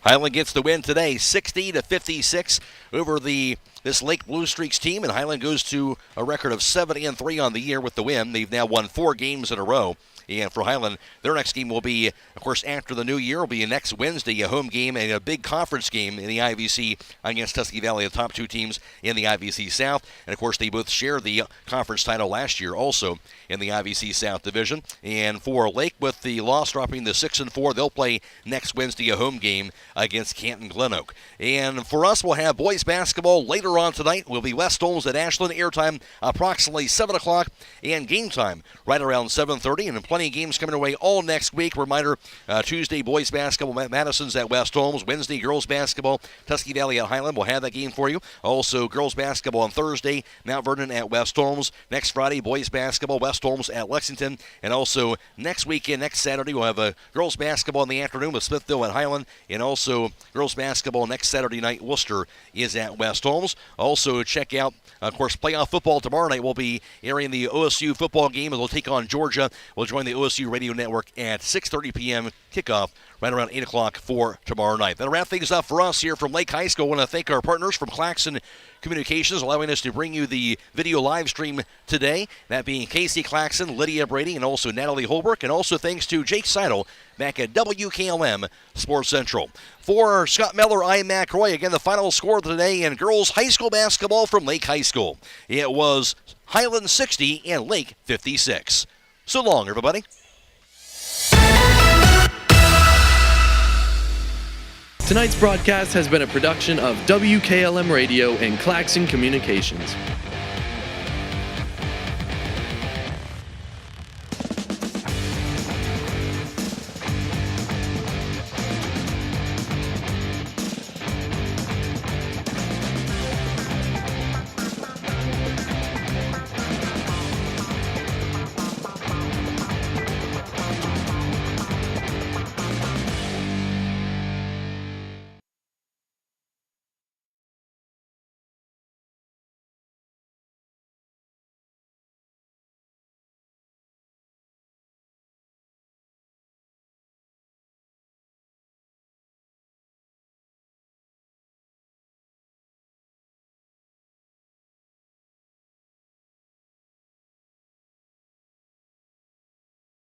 Hiland gets the win today, 60-56 over this Lake Blue Streaks team, and Hiland goes to a record of 70-3 on the year with the win. They've now won 4 games in a row. And for Hiland, their next game will be, of course, after the new year. Will be next Wednesday, a home game and a big conference game in the IVC against Tuskegee Valley, the top 2 teams in the IVC South. And, of course, they both shared the conference title last year also in the IVC South Division. And for Lake, with the loss dropping to 6-4, they'll play next Wednesday a home game against Canton Glen Oak. And for us, we'll have boys basketball later on tonight. We'll be West Holmes at Ashland. Airtime approximately 7 o'clock, and game time right around 7:30. And plenty plenty of games coming away all next week. Reminder, Tuesday, boys basketball, Madison's at West Holmes. Wednesday, girls basketball, Tusky Valley at Hiland. We'll have that game for you. Also, girls basketball on Thursday, Mount Vernon at West Holmes. Next Friday, boys basketball, West Holmes at Lexington. And also, next weekend, next Saturday, we'll have girls basketball in the afternoon with Smithville at Hiland. And also, girls basketball next Saturday night, Worcester is at West Holmes. Also, check out, of course, playoff football tomorrow night. We'll be airing the OSU football game as we'll take on Georgia. We'll join the OSU radio network at 6:30 p.m. kickoff right around 8 o'clock for tomorrow night. That'll wrap things up for us here from Lake High School. I want to thank our partners from Claxon Communications, allowing us to bring you the video live stream today, that being Casey Claxon, Lydia Brady, and also Natalie Holbrook, and also thanks to Jake Seidel back at WKLM Sports Central. For Scott Miller, I'm Matt Croy. Again, the final score today in girls high school basketball from Lake High School. It was Hiland 60 and Lake 56. So long, everybody. Tonight's broadcast has been a production of WKLM Radio and Claxon Communications.